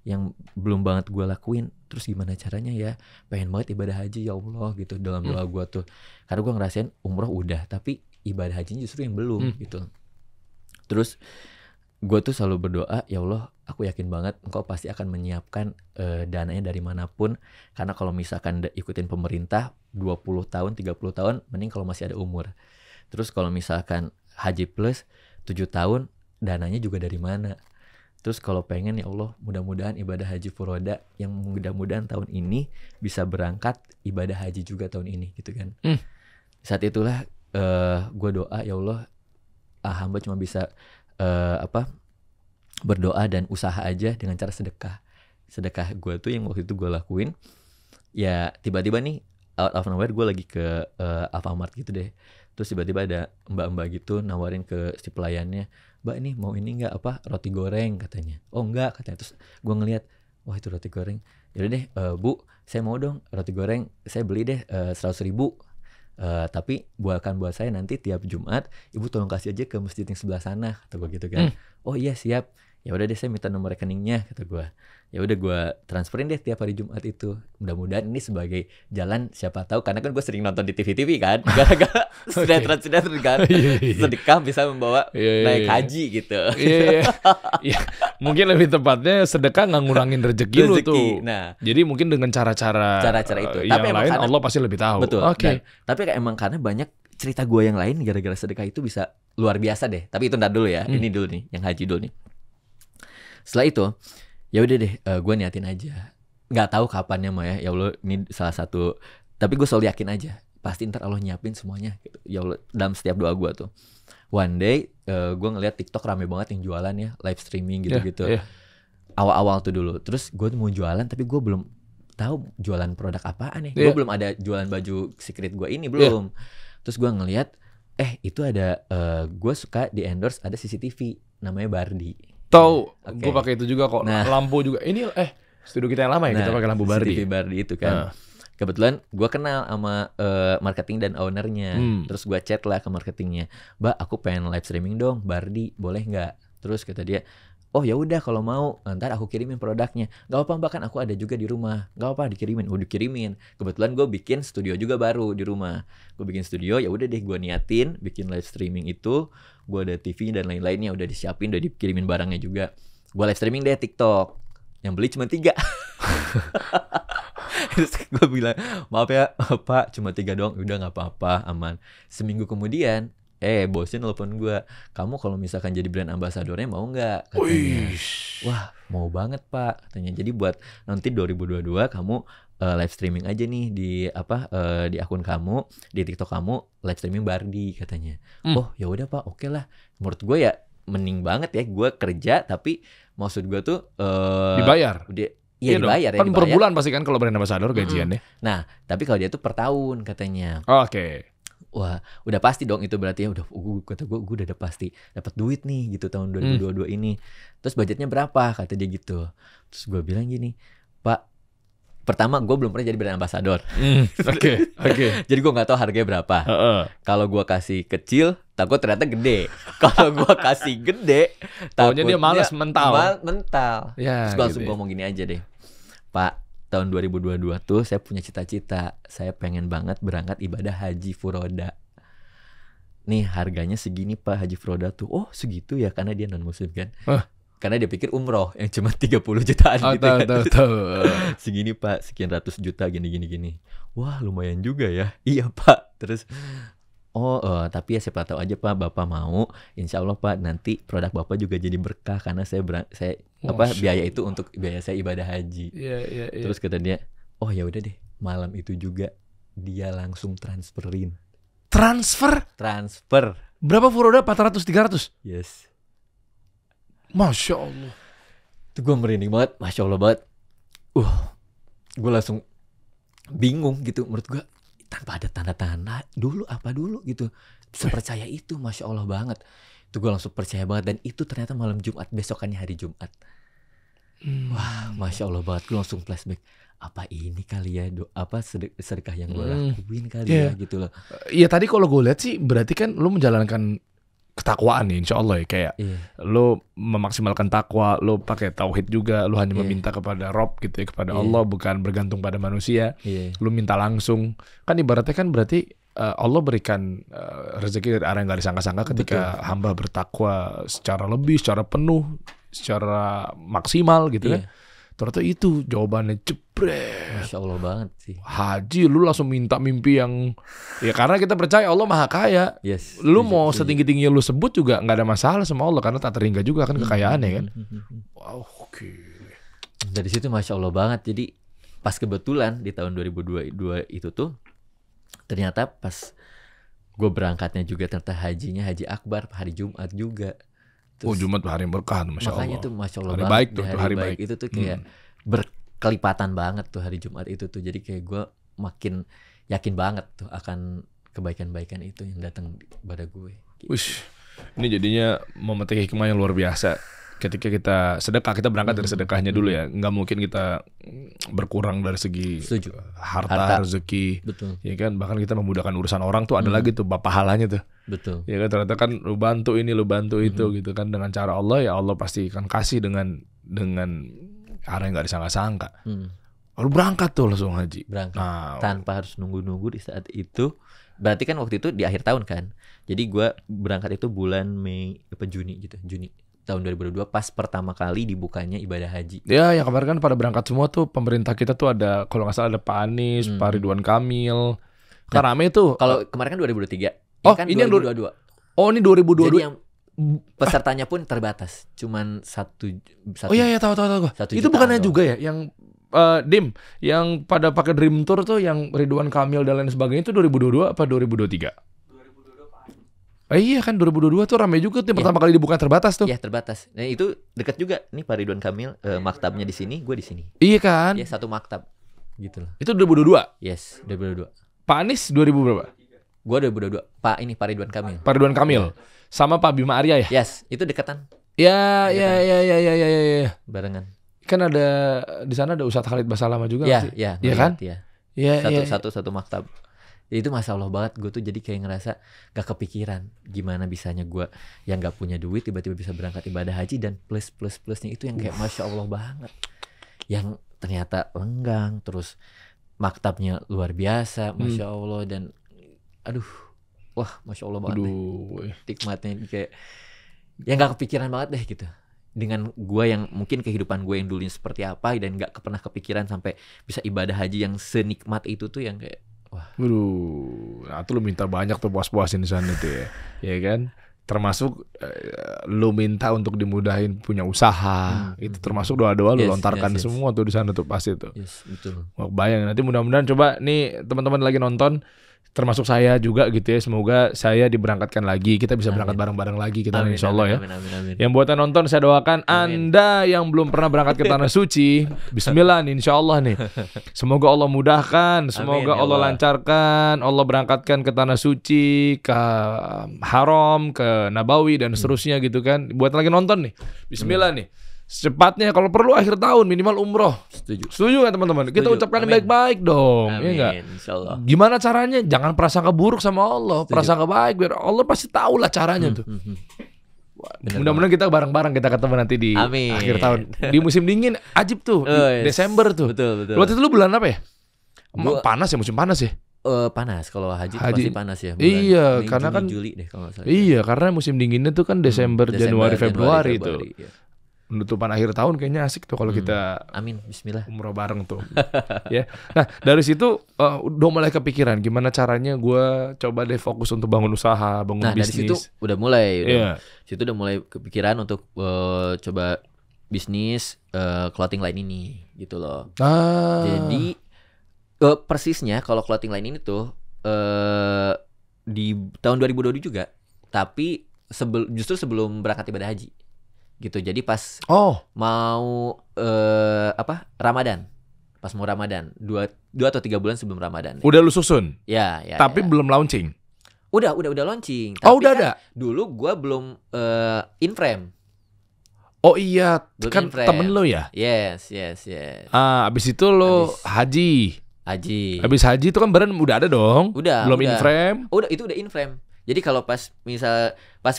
Yang belum banget gue lakuin. Terus gimana caranya ya? Pengen banget ibadah haji ya Allah gitu dalam doa gue tuh. Karena gue ngerasain umroh udah, tapi ibadah hajinya justru yang belum gitu. Terus gue tuh selalu berdoa, ya Allah, aku yakin banget engkau pasti akan menyiapkan dananya dari manapun. Karena kalau misalkan ikutin pemerintah 20 tahun, 30 tahun, mending kalau masih ada umur. Terus kalau misalkan haji plus 7 tahun, dananya juga dari mana. Terus kalau pengen, ya Allah, mudah-mudahan ibadah haji furoda yang mudah-mudahan tahun ini bisa berangkat ibadah haji juga tahun ini gitu kan. Saat itulah gue doa, ya Allah, hamba cuma bisa berdoa dan usaha aja dengan cara sedekah gue tuh yang waktu itu gue lakuin. Ya tiba-tiba nih out of nowhere gue lagi ke Alfamart gitu deh. Terus tiba-tiba ada mbak-mbak gitu nawarin ke si pelayannya, mbak ini mau ini nggak roti goreng katanya. Oh enggak katanya. Terus gue ngeliat, wah itu roti goreng. Yaudah deh bu, saya mau dong roti goreng, saya beli deh 100.000 Tapi buat saya nanti tiap Jumat ibu tolong kasih aja ke masjid yang sebelah sana, kata gue gitu kan. Oh iya siap. Ya udah deh, saya minta nomor rekeningnya, kata gue. Ya udah gue transferin deh tiap hari Jumat itu. Mudah-mudahan ini sebagai jalan, siapa tahu, karena kan gue sering nonton di TV kan, gara-gara sinetron kan, sedekah bisa membawa naik haji gitu. Iya. Mungkin lebih tepatnya sedekah nggak ngurangin rezeki lu tuh. Nah, jadi mungkin dengan cara-cara itu. Yang tapi lain karena, Allah pasti lebih tahu. Betul. Okay. Tapi kayak emang karena banyak cerita gue yang lain gara-gara sedekah itu bisa luar biasa deh. Tapi itu ntar dulu ya. Ini dulu nih, yang haji dulu nih. Setelah itu, ya udah deh, gue niatin aja. Nggak tahu kapannya mah ya Allah, ini salah satu. Tapi gue selalu yakin aja, pasti ntar Allah nyiapin semuanya. Gitu. Ya Allah, dalam setiap doa gue tuh. One day, gue ngeliat TikTok rame banget yang jualan ya, live streaming gitu-gitu. Awal-awal tuh dulu. Terus gue mau jualan, tapi gue belum tahu jualan produk apaan nih. Gue belum ada jualan baju secret gue ini, belum. Terus gue ngeliat, itu ada, gue suka di endorse ada CCTV, namanya Bardi. Tahu, gue pakai itu juga kok. Nah, lampu juga. Ini studio kita yang lama ya, kita pakai lampu Bardi. CCTV Bardi itu kan. Kebetulan gue kenal sama marketing dan ownernya. Terus gue chat lah ke marketingnya, Mbak, aku pengen live streaming dong, Bardi, boleh nggak? Terus kata dia, oh ya udah kalau mau, ntar aku kirimin produknya. Gak apa-apa, bahkan aku ada juga di rumah. Gak apa, dikirimin. Dikirimin. Kebetulan gue bikin studio juga baru di rumah. Gue bikin studio, ya udah deh gue niatin bikin live streaming itu. Gue ada TV dan lain-lainnya udah disiapin, udah dikirimin barangnya juga. Gue live streaming deh TikTok. Yang beli cuma 3. Terus gue bilang, maaf ya Pak, cuma 3 doang. Udah gak apa-apa, aman. Seminggu kemudian, bosnya nelfon gue, kamu kalau misalkan jadi brand ambasadornya mau nggak? Katanya. Wah, mau banget Pak, katanya. Jadi buat nanti 2022 kamu live streaming aja nih di akun kamu, di TikTok kamu live streaming Bardi, katanya. Oh ya udah Pak, oke lah. Menurut gue ya mending banget ya, gue kerja tapi maksud gue tuh dibayar. Iya dibayar ya. Kan per bulan pasti kan kalau brand ambasador gajiannya. Nah tapi kalau dia tuh per tahun katanya. Oke. Wah, udah pasti dong itu berarti ya udah. Kata gue udah pasti dapat duit nih gitu tahun 2022 ini. Terus budgetnya berapa? Kata dia gitu. Terus gue bilang gini, Pak, pertama gue belum pernah jadi brand ambassador. Oke. Jadi gue nggak tahu harganya berapa. Kalau gue kasih kecil, takut ternyata gede. Kalau gue kasih gede, takutnya dia malas mental. Ya, terus gue langsung ngomong gini aja deh, Pak, tahun 2022 tuh saya punya cita-cita. Saya pengen banget berangkat ibadah haji furoda. Nih harganya segini Pak, haji furoda tuh. Oh segitu ya, karena dia non muslim kan. Karena dia pikir umroh yang cuma 30 jutaan gitu kan. Segini Pak, sekian ratus juta gini. Wah lumayan juga ya. Iya Pak. Terus tapi ya siapa tahu aja Pak, Bapak mau, insya Allah Pak nanti produk Bapak juga jadi berkah karena saya biaya itu untuk biaya saya ibadah haji. Terus kata dia, oh ya udah deh, malam itu juga dia langsung transferin. Transfer? Berapa furoda? 400, 300? Yes. Masya Allah. Itu gue merinding banget, Masya Allah banget. Gue langsung bingung gitu, menurut gue tanpa ada tanda-tanda dulu apa dulu gitu bisa percaya itu, Masya Allah banget. Itu gue langsung percaya banget, dan itu ternyata malam Jumat, besokannya hari Jumat. Wah Masya Allah banget, gue langsung flashback, apa ini kali ya sedekah yang gue lakuin kali ya gitu loh. Iya tadi kalau gue lihat sih berarti kan lu menjalankan ketakwaan nih insya Allah ya, kayak lo memaksimalkan takwa, lo pakai tauhid juga, lo hanya meminta kepada Rob gitu ya, kepada Allah, bukan bergantung pada manusia. Lo minta langsung, kan ibaratnya kan berarti Allah berikan rezeki dari arah yang gak disangka-sangka ketika hamba bertakwa secara lebih, secara penuh, secara maksimal gitu kan. Ternyata itu jawabannya jebret. Masya Allah banget sih. Haji lu langsung minta mimpi yang, ya karena kita percaya Allah maha kaya. Lu mau setinggi-tinggi lu sebut juga gak ada masalah sama Allah, karena tak terhingga juga kan kekayaannya kan. Wow, oke. Dari situ Masya Allah banget. Jadi pas kebetulan di tahun 2022 itu tuh, ternyata pas gue berangkatnya juga ternyata hajinya haji akbar hari Jumat juga. Terus, Jumat hari yang berkah, Masya Allah. Makanya tuh Masya Allah hari banget. Baik tuh, hari baik itu tuh kayak berkelipatan banget tuh hari Jumat itu tuh. Jadi kayak gue makin yakin banget tuh akan kebaikan-baikan itu yang datang pada gue gitu. Wish, ini jadinya memetik hikmah yang luar biasa. ketika kita sedekah, kita berangkat dari sedekahnya dulu ya. Nggak mungkin kita berkurang dari segi Setuju. harta, rezeki. Betul. Ya kan, bahkan kita memudahkan urusan orang tuh ada lagi tuh bab pahalanya tuh. Betul. Ya kan, ternyata kan lu bantu ini, lu bantu itu gitu kan, dengan cara Allah, ya Allah pasti akan kasih dengan arah yang nggak disangka-sangka. Lalu berangkat tuh langsung haji. Berangkat. Nah, Tanpa harus nunggu-nunggu di saat itu. Berarti kan waktu itu di akhir tahun kan. Jadi gue berangkat itu bulan Mei apa Juni gitu. Juni tahun 2022 pas pertama kali dibukanya ibadah haji. ya yang kemarin kan pada berangkat semua tuh, pemerintah kita tuh ada, kalau nggak salah ada Pak Anies, Pak Ridwan Kamil. Kan rame tuh. Kalau kemarin kan 2023. Oh, kan ini yang 2022. Oh, ini 2022. Jadi yang pesertanya pun terbatas. Cuman satu Oh iya tahu gua. 1 Itu jutaan bukannya doang. juga ya yang Dim, yang pada pakai Dream Tour tuh, yang Ridwan Kamil dan lain sebagainya itu 2022 apa 2023? 2022 iya kan, 2022 tuh ramai juga tuh, pertama kali dibuka terbatas tuh. Iya, terbatas. Nah, itu dekat juga nih Pak Ridwan Kamil, maktabnya di sini, gue di sini. Iya kan? Ya, satu maktab. Gitu loh. Itu 2022. Yes, 2022. Pak Anies 2000 berapa? Gue 2022. Pak Ridwan Kamil. Pak Ridwan Kamil sama Pak Bima Arya ya? Yes, itu dekatan Ya. barengan. Kan ada di sana ada Ustadz Khalid Basalamah juga Iya, nggak sih? iya. Iya kan? Iya. Iya. Satu maktab. Ya, itu masya Allah banget. Gue tuh jadi kayak ngerasa gak kepikiran gimana bisanya gue yang gak punya duit tiba-tiba bisa berangkat ibadah haji, dan plusnya itu yang kayak masya Allah banget. Yang ternyata lenggang, terus maktabnya luar biasa, masya Allah, dan wah masya Allah banget deh. Nikmatnya kayak yang gak kepikiran banget deh gitu. Dengan gue yang mungkin kehidupan gue yang dulunya seperti apa, dan gak pernah kepikiran sampai bisa ibadah haji yang senikmat itu tuh, yang kayak wah. Nah tuh lu minta banyak tuh puas-puasin di sana tuh ya. Ya kan? Termasuk lu minta untuk dimudahin punya usaha. Itu termasuk doa-doa lu lontarkan semua tuh di sana tuh pasti tuh. Yes, betul. Bayang nanti mudah-mudahan, coba nih teman-teman lagi nonton, termasuk saya juga gitu ya, semoga saya diberangkatkan lagi, kita bisa berangkat bareng-bareng lagi kita, insya Allah ya. Amin. Yang buat yang nonton, saya doakan Anda yang belum pernah berangkat ke tanah suci, Bismillah nih, insya Allah nih, semoga Allah mudahkan, semoga Allah lancarkan, Allah berangkatkan ke tanah suci, ke haram, ke Nabawi dan seterusnya gitu kan. Buat yang lagi nonton nih, Bismillah nih, secepatnya, kalau perlu akhir tahun minimal umroh. Setuju kan teman-teman? Kita ucapkan yang baik-baik dong. Amin. Ya enggak? Insyaallah. Gimana caranya? Jangan prasangka buruk sama Allah, prasangka baik, biar Allah pasti tahu lah caranya tuh. Mudah-mudahan kita bareng-bareng, kita ketemu nanti di akhir tahun. Di musim dingin ajib tuh, di Desember tuh. Betul. Waktu itu lu bulan apa ya? Panas ya, musim panas ya? Panas, kalau haji pasti panas ya. Iya, karena kan Juli deh kalau nggak salah. Iya, karena musim dinginnya tuh kan Desember, Januari, Februari tuh. Iya. Penutupan akhir tahun kayaknya asik tuh kalau kita Amin, bismillah. umroh bareng tuh. Ya. Nah, dari situ udah mulai kepikiran gimana caranya gue coba deh fokus untuk bangun usaha, bangun bisnis. Dari situ udah mulai. Iya. Situ udah mulai kepikiran untuk coba bisnis clothing line ini gitu loh. Jadi persisnya kalau clothing line ini tuh di tahun 2022 juga, tapi justru sebelum berangkat ibadah haji. Gitu. Jadi pas mau Ramadan. Pas mau Ramadan, 2 atau 3 bulan sebelum Ramadan. Udah lu susun? Ya. Tapi belum launching? Udah launching. Tapi udah kan ada? Dulu gua belum in frame. Oh iya, Belum kan in frame. temen lu ya? Yes. Abis itu lu haji. Abis haji itu kan brand udah ada dong? Belum in frame? Itu udah in frame. Jadi kalau pas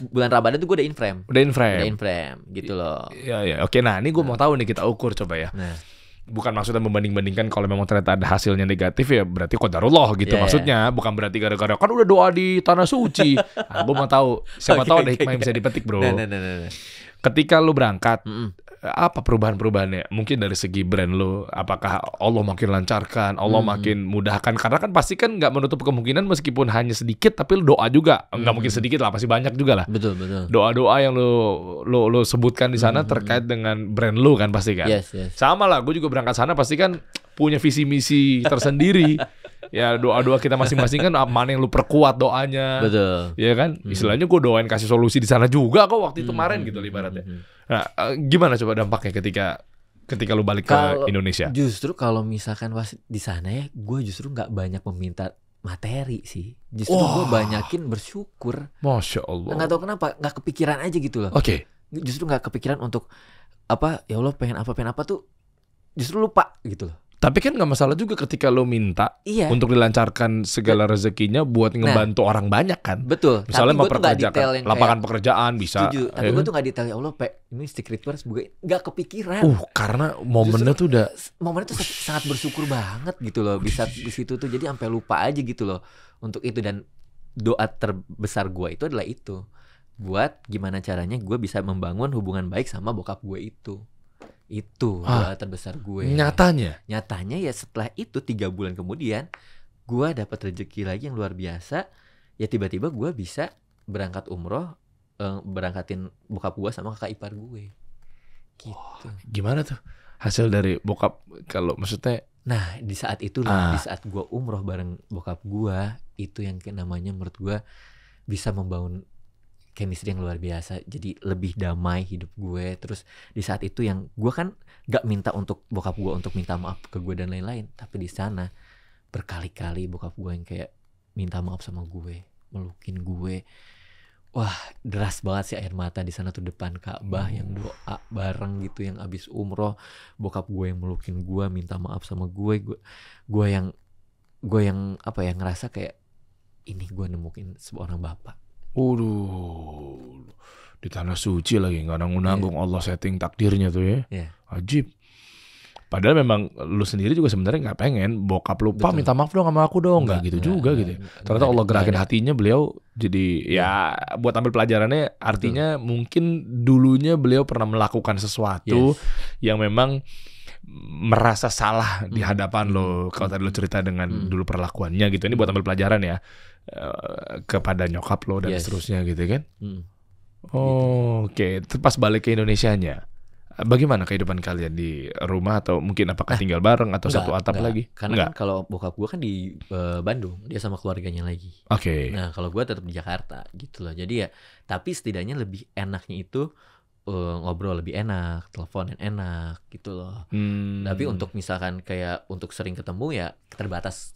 bulan Ramadan tuh gue udah in frame. Udah in frame gitu loh. Iya. Oke, nah ini gue mau tahu nih, kita ukur coba ya. Nah. Bukan maksudnya membanding-bandingkan, kalau memang ternyata ada hasilnya negatif ya berarti qadarullah gitu. Maksudnya bukan berarti gara-gara kan udah doa di tanah suci. Nah, gue mau tahu, siapa tahu ada hikmah yang bisa dipetik, bro. Nah. Ketika lu berangkat, apa perubahan-perubahannya? Mungkin dari segi brand lo, apakah Allah makin lancarkan, Allah makin mudahkan? Karena kan pasti kan nggak menutup kemungkinan meskipun hanya sedikit, tapi lo doa juga. Nggak mungkin sedikit lah, pasti banyak juga lah. Betul. Doa-doa yang lo sebutkan di sana terkait dengan brand lo kan pasti kan. Yes. Sama lah, gue juga berangkat sana pasti kan punya visi misi tersendiri. Ya doa-doa kita masing-masing kan, mana yang lu perkuat doanya. Betul. Ya kan, istilahnya gue doain kasih solusi di sana juga kok waktu itu kemarin gitu ibaratnya. Nah, gimana coba dampaknya ketika lu balik ke Indonesia? Justru kalau misalkan pas di sana ya, gue justru nggak banyak meminta materi sih. Justru gue banyakin bersyukur. Masya Allah. Nggak tahu kenapa, nggak kepikiran aja gitu loh. Oke. justru nggak kepikiran untuk apa, ya Allah pengen apa tuh justru lupa gitu loh. Tapi kan nggak masalah juga ketika lo minta Iya. untuk dilancarkan segala rezekinya buat ngebantu orang banyak kan. Betul. Misalnya Tapi gua tuh nggak detail memperkerjakan yang lapangan kayak, pekerjaan bisa. setuju. Tapi ya gue kan? tuh nggak detail, ya Allah ini Secret Wars nggak kepikiran. Karena momennya tuh udah Momennya tuh sangat bersyukur banget gitu loh, bisa di situ tuh, jadi sampai lupa aja gitu loh untuk itu. Dan doa terbesar gue itu adalah itu, buat gimana caranya gue bisa membangun hubungan baik sama bokap gue itu doa terbesar gue. nyatanya. Ya setelah itu 3 bulan kemudian gue dapat rezeki lagi yang luar biasa. Ya tiba-tiba gue bisa berangkat umroh, berangkatin bokap gue sama kakak ipar gue gitu. Gimana tuh hasil dari bokap, kalau maksudnya? Nah di saat itu di saat gue umroh bareng bokap gue, itu yang namanya menurut gue bisa membangun chemistry yang luar biasa. Jadi lebih damai hidup gue. Terus di saat itu yang gue kan gak minta untuk bokap gue untuk minta maaf ke gue dan lain-lain, tapi di sana berkali-kali bokap gue yang kayak minta maaf sama gue, melukin gue. Wah deras banget sih air mata di sana tuh, depan Ka'bah yang doa bareng gitu, yang abis umroh bokap gue yang melukin gue, minta maaf sama gue yang apa ya, ngerasa kayak ini gue nemuin seorang bapak. Di tanah suci lagi, nggak nanggung-nanggung. Allah setting takdirnya tuh ya. Ajib. Padahal memang lu sendiri juga sebenarnya nggak pengen bokap lu, Pak minta maaf dong sama aku dong, nggak gitu juga gitu. Ternyata Allah gerakin hatinya beliau, jadi ya buat ambil pelajarannya. Artinya mungkin dulunya beliau pernah melakukan sesuatu yang memang merasa salah di hadapan lo. Kalau tadi lo cerita dengan dulu perlakuannya gitu, ini buat ambil pelajaran ya kepada nyokap lo dan seterusnya gitu kan. Oke. Terus pas balik ke Indonesianya, bagaimana kehidupan kalian di rumah, atau mungkin apakah tinggal bareng atau satu atap lagi? Karena kan kalau bokap gue kan di Bandung, dia sama keluarganya lagi. Oke. Nah kalau gue tetap di Jakarta gitu loh. Jadi ya, tapi setidaknya lebih enaknya itu ngobrol lebih enak, telepon yang enak gitu loh. Tapi untuk misalkan kayak untuk sering ketemu ya terbatas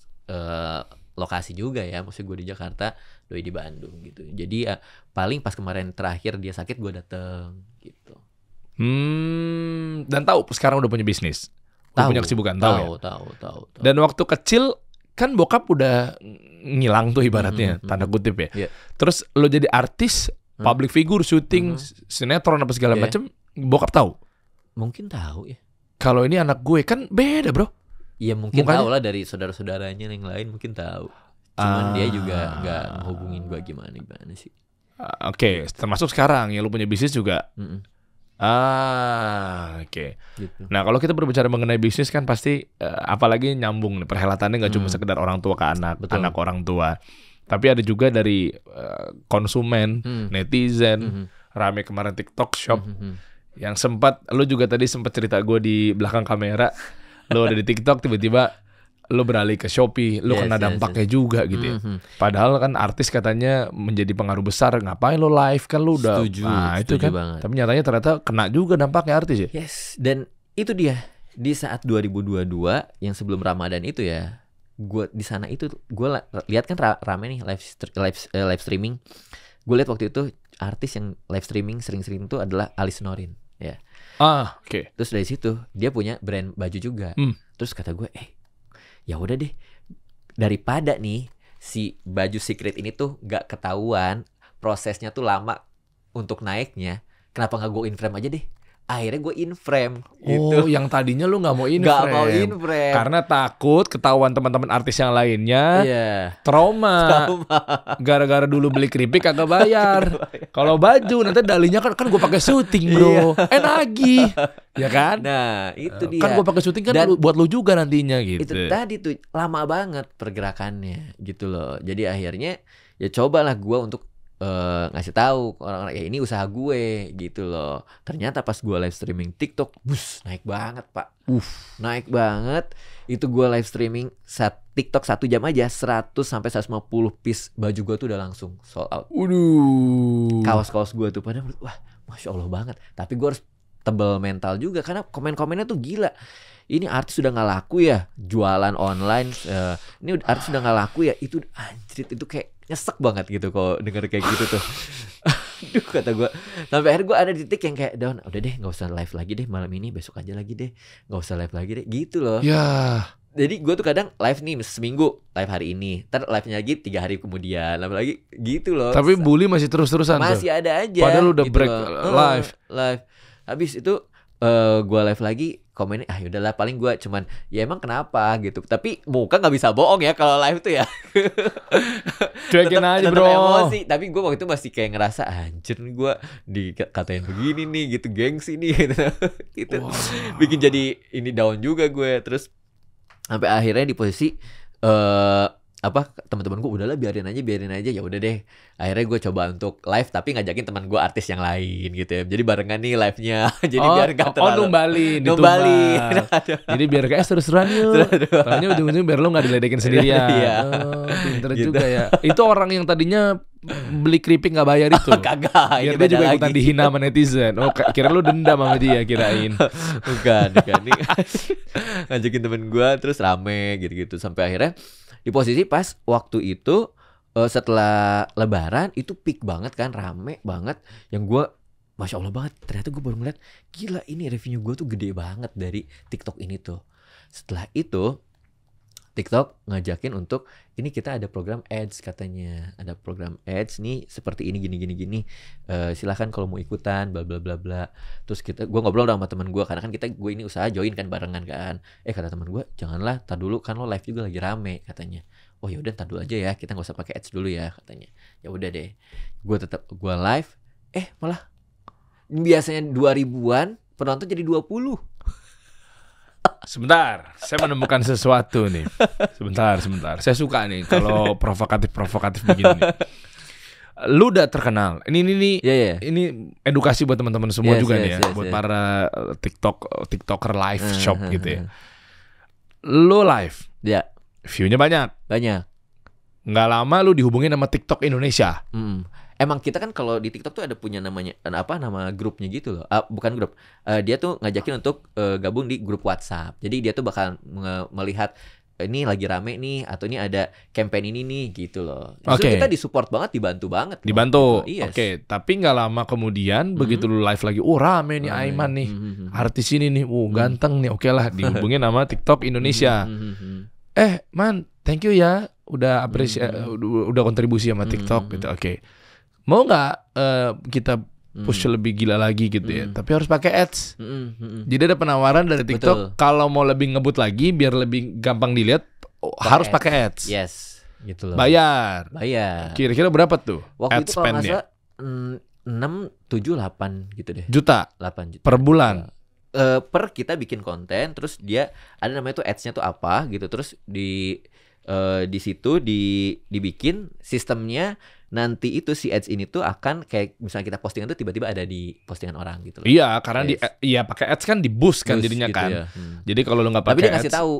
lokasi juga ya. Maksudnya gue di Jakarta, doi di Bandung gitu. Jadi ya paling pas kemarin terakhir dia sakit gue dateng gitu. Dan tahu sekarang udah punya bisnis, udah punya kesibukan, tahu. Dan waktu kecil kan bokap udah ngilang tuh ibaratnya, tanda kutip ya. Terus lo jadi artis, public figure, syuting sinetron apa segala macam, bokap tahu? Mungkin tahu ya. Kalau ini anak gue kan beda bro. Iya mungkin tahu lah, dari saudara-saudaranya yang lain mungkin tahu. Cuman dia juga nggak menghubungin gue gimana sih. Oke, termasuk sekarang ya lo punya bisnis juga. Oke. Gitu. Nah kalau kita berbicara mengenai bisnis kan pasti apalagi nyambung nih, perhelatannya nggak cuma sekedar orang tua ke anak, anak orang tua, tapi ada juga dari konsumen, netizen. Rame kemarin TikTok Shop yang sempat, lo juga tadi sempat cerita gue di belakang kamera, lo ada di TikTok, tiba-tiba lo beralih ke Shopee, lo kena dampaknya juga gitu ya. Padahal kan artis katanya menjadi pengaruh besar, ngapain lo live kan, lo udah itu kan banget. Tapi nyatanya ternyata kena juga dampaknya artis ya. Dan itu dia di saat 2022 yang sebelum Ramadan itu ya, gue di sana itu gue lihat kan rame nih live streaming. Gue lihat waktu itu artis yang live streaming sering-sering itu adalah Alice Norin ya. Oke. Terus dari situ dia punya brand baju juga. Terus kata gue, ya udah deh, daripada nih si baju Secret ini tuh gak ketahuan, prosesnya tuh lama untuk naiknya, kenapa gak gue in frame aja deh. Akhirnya gue in frame gitu. Yang tadinya lu gak mau in frame. Gak mau in frame karena takut ketahuan teman-teman artis yang lainnya. Trauma. Gara-gara dulu beli keripik kagak bayar. Kalau baju nanti dalinya kan gue pakai syuting bro. Nagih. Ya kan? Nah itu dia. Kan gue pakai syuting kan buat lu juga nantinya gitu. Itu tadi tuh lama banget pergerakannya gitu loh. Jadi akhirnya ya cobalah gue untuk ngasih tahu orang-orang, ya ini usaha gue gitu loh. Ternyata pas gue live streaming TikTok, naik banget pak. Naik banget. Itu gue live streaming TikTok 1 jam aja 100 sampai 150 piece baju gue tuh udah langsung sold out. Kaos-kaos gue tuh pada wah masya Allah banget. Tapi gue harus tebel mental juga karena komen-komennya tuh gila. Ini artis sudah nggak laku ya, jualan online. Ini artis sudah nggak laku ya, itu anjrit, itu kayak nyesek banget gitu kalau denger kayak gitu tuh. Aduh kata gue. Sampai akhirnya gue ada di titik yang kayak down. Udah deh gak usah live lagi deh malam ini. Besok aja lagi deh. Gak usah live lagi deh. Gitu loh. Ya. Jadi gue tuh kadang live nih seminggu. Live hari ini. Ntar live-nya lagi 3 hari kemudian. Live lagi gitu loh. Tapi bully masih terus-terusan masih tuh. ada aja. Padahal udah gitu break loh. live. Live. Habis itu gue live lagi. Komennya yaudahlah paling gue cuman ya emang kenapa gitu. Tapi muka gak bisa bohong ya kalau live tuh ya. Cuekin aja tetep bro. emosi. Tapi gue waktu itu masih kayak ngerasa anjir nih gue dikatain begini nih gitu, gengsi nih gitu. Itu bikin jadi ini down juga gue. Terus sampai akhirnya di posisi teman-teman gue udahlah biarin aja. Ya udah deh, akhirnya gue coba untuk live tapi ngajakin teman gue artis yang lain gitu ya, jadi barengan nih live-nya. Jadi biar gak terlalu numbalin. Jadi biar kayak seru-seruan yuk. Tanya ujung-ujungnya biar lo gak diledekin sendirian. Iya. Pinter Gitu. juga ya. Itu orang yang tadinya beli keripik gak bayar itu. Kagak. Biar ini dia beda juga lagi. ikutan dihina sama netizen. Oh kira lu dendam sama dia kirain. Bukan. Ngajakin temen gue terus rame gitu-gitu. Sampai akhirnya di posisi pas waktu itu setelah lebaran itu peak banget kan, rame banget. Yang gue Masya Allah banget, ternyata gue baru ngeliat gila ini revenue gue tuh gede banget dari TikTok ini tuh. Setelah itu TikTok ngajakin untuk ini kita ada program ads katanya. Ada program ads nih seperti ini gini. Silahkan kalau mau ikutan bla bla bla bla. Terus gue ngobrol sama teman gue karena kan gue ini usaha join kan barengan kan. Kata teman gue janganlah, tar dulu kan lo live juga lagi rame katanya. Oh ya udah tar dulu aja ya, kita nggak usah pakai ads dulu ya katanya. Ya udah deh. Gue live malah biasanya 2000-an penonton jadi 20. Sebentar, saya menemukan sesuatu nih. Sebentar. Saya suka nih kalau provokatif begini nih. Lu udah terkenal. Ini edukasi buat teman-teman semua juga nih ya, buat para TikToker live shop gitu ya. Lu live. Ya. View-nya banyak. Nggak lama lu dihubungin sama TikTok Indonesia. Emang kita kan kalau di TikTok tuh ada punya nama grupnya gitu loh. Bukan grup. Dia tuh ngajakin untuk gabung di grup WhatsApp. Jadi dia tuh bakal melihat ini lagi rame nih atau ini ada campaign ini nih gitu loh. Justru kita disupport banget, dibantu banget. Dibantu. Yes. Oke, tapi nggak lama kemudian begitu lu live lagi, rame nih Aiman nih. Artis ini nih, ganteng nih. Oke lah, dihubungin sama TikTok Indonesia. Man, thank you ya udah udah kontribusi sama TikTok gitu. Oke. Mau nggak kita push lebih gila lagi gitu ya? Tapi harus pakai ads. Jadi ada penawaran dari TikTok. Kalau mau lebih ngebut lagi, biar lebih gampang dilihat, harus pakai ads. Yes, gitu loh. Bayar. Kira-kira berapa tuh? Waktu ad itu kalau nggak spend-nya? salah 6, 7, 8 gitu deh. 8 juta per bulan. Per kita bikin konten, terus dia ada namanya tuh ads-nya tuh apa gitu, terus di situ dibikin sistemnya. Nanti itu si ads ini tuh akan kayak misalnya kita postingan tuh tiba-tiba ada di postingan orang gitu loh. Iya, karena pakai ads kan di boost kan jadinya gitu kan. Ya. Jadi kalau lu nggak pakai tapi dia ads, ngasih tahu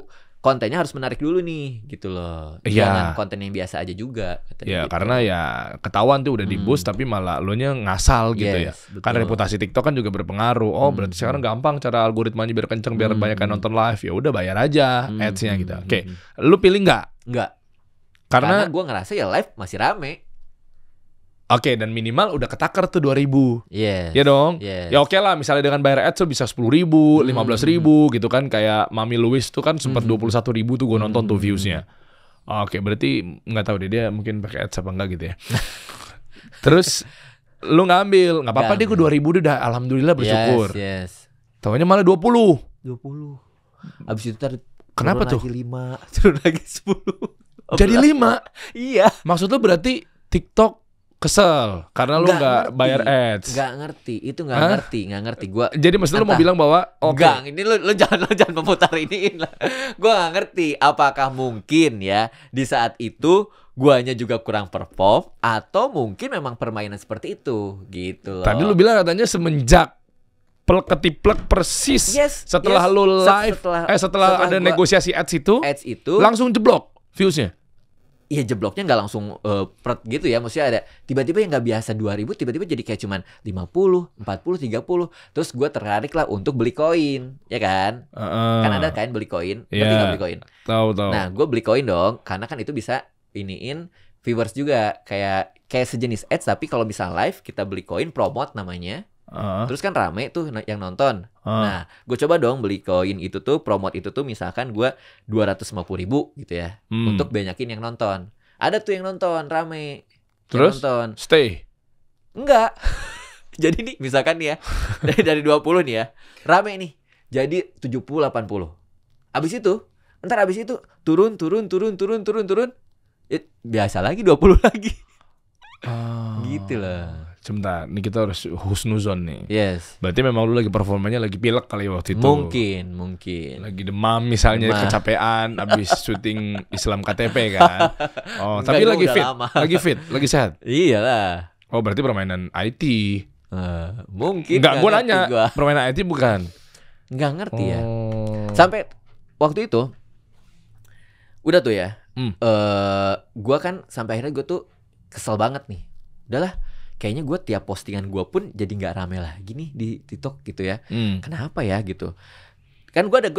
kontennya harus menarik dulu nih gitu loh. Jangan konten yang biasa aja juga. Iya, gitu. karena ya ketahuan tuh udah di boost tapi malah lo nya ngasal gitu ya. Betul. Karena reputasi TikTok kan juga berpengaruh. Berarti sekarang gampang cara algoritmanya biar kenceng biar banyak yang nonton live. Ya udah bayar aja ads-nya gitu. Oke. Lu pilih nggak? Nggak. Karena gue ngerasa ya live masih rame. Oke, dan minimal udah ketakar tuh 2.000. Yes. Ya dong. Yes. Ya oke lah, misalnya dengan bayar ads tuh bisa 10.000, 15.000 gitu kan. Kayak Mami Louis tuh kan sempat 21.000 tuh gue nonton tuh views-nya. Oke, berarti nggak tahu deh dia mungkin pakai ads apa enggak gitu ya. Terus lu ngambil, nggak apa-apa deh, gue 2.000 udah alhamdulillah bersyukur. Yes. Taunya malah 20. Abis itu kenapa tuh? Lagi 5, turun lagi 10. Jadi 5? Iya. Maksud lu berarti TikTok kesel karena lu nggak bayar ads? Nggak ngerti. Gua. Jadi maksud lu mau bilang bahwa enggak, ini lu jangan memutar iniin lah. Gua nggak ngerti apakah mungkin ya di saat itu guanya juga kurang perform atau mungkin memang permainan seperti itu gitu loh. Tadi lu bilang katanya semenjak plek ketiplek persis setelah lu live setelah ada negosiasi ads itu langsung jeblok viewsnya. Iya, jebloknya nggak langsung gitu ya. Maksudnya ada tiba-tiba yang nggak biasa 2.000 tiba-tiba jadi kayak cuman 50, 40, 30. Terus gue tertarik lah untuk beli koin, ya kan? Kan ada kan beli koin, ngerti nggak beli koin? Tahu. Nah, gue beli koin dong, karena kan itu bisa iniin viewers juga. Kayak kayak sejenis ads, tapi kalau bisa live kita beli koin promote namanya. Terus kan rame tuh yang nonton. Nah, gue coba dong beli koin itu tuh, promote itu tuh misalkan gue 250.000 gitu ya, untuk banyakin yang nonton. Ada tuh yang nonton rame. Terus nonton. Stay. Enggak. Jadi nih misalkan nih ya, dari 20 nih ya, rame nih. Jadi 70-80. Abis itu turun. Biasa lagi 20 lagi. Gitu lah. Sebentar, nih kita harus husnuzon nih. Yes. Berarti memang lu lagi performanya lagi pilek kali waktu itu. Mungkin. Lagi demam misalnya, kecapean abis syuting Islam KTP kan. Oh, tapi lagi fit. Lagi sehat. Iyalah. Oh, berarti permainan IT. Mungkin. Enggak, gue nanya. Permainan IT bukan. Enggak ngerti ya. Sampai waktu itu udah tuh ya. Gue kan sampai akhirnya gue tuh kesel banget nih. Udahlah, kayaknya gue tiap postingan gue pun jadi nggak rame lagi nih di TikTok gitu ya. Kenapa ya gitu? Kan gue ada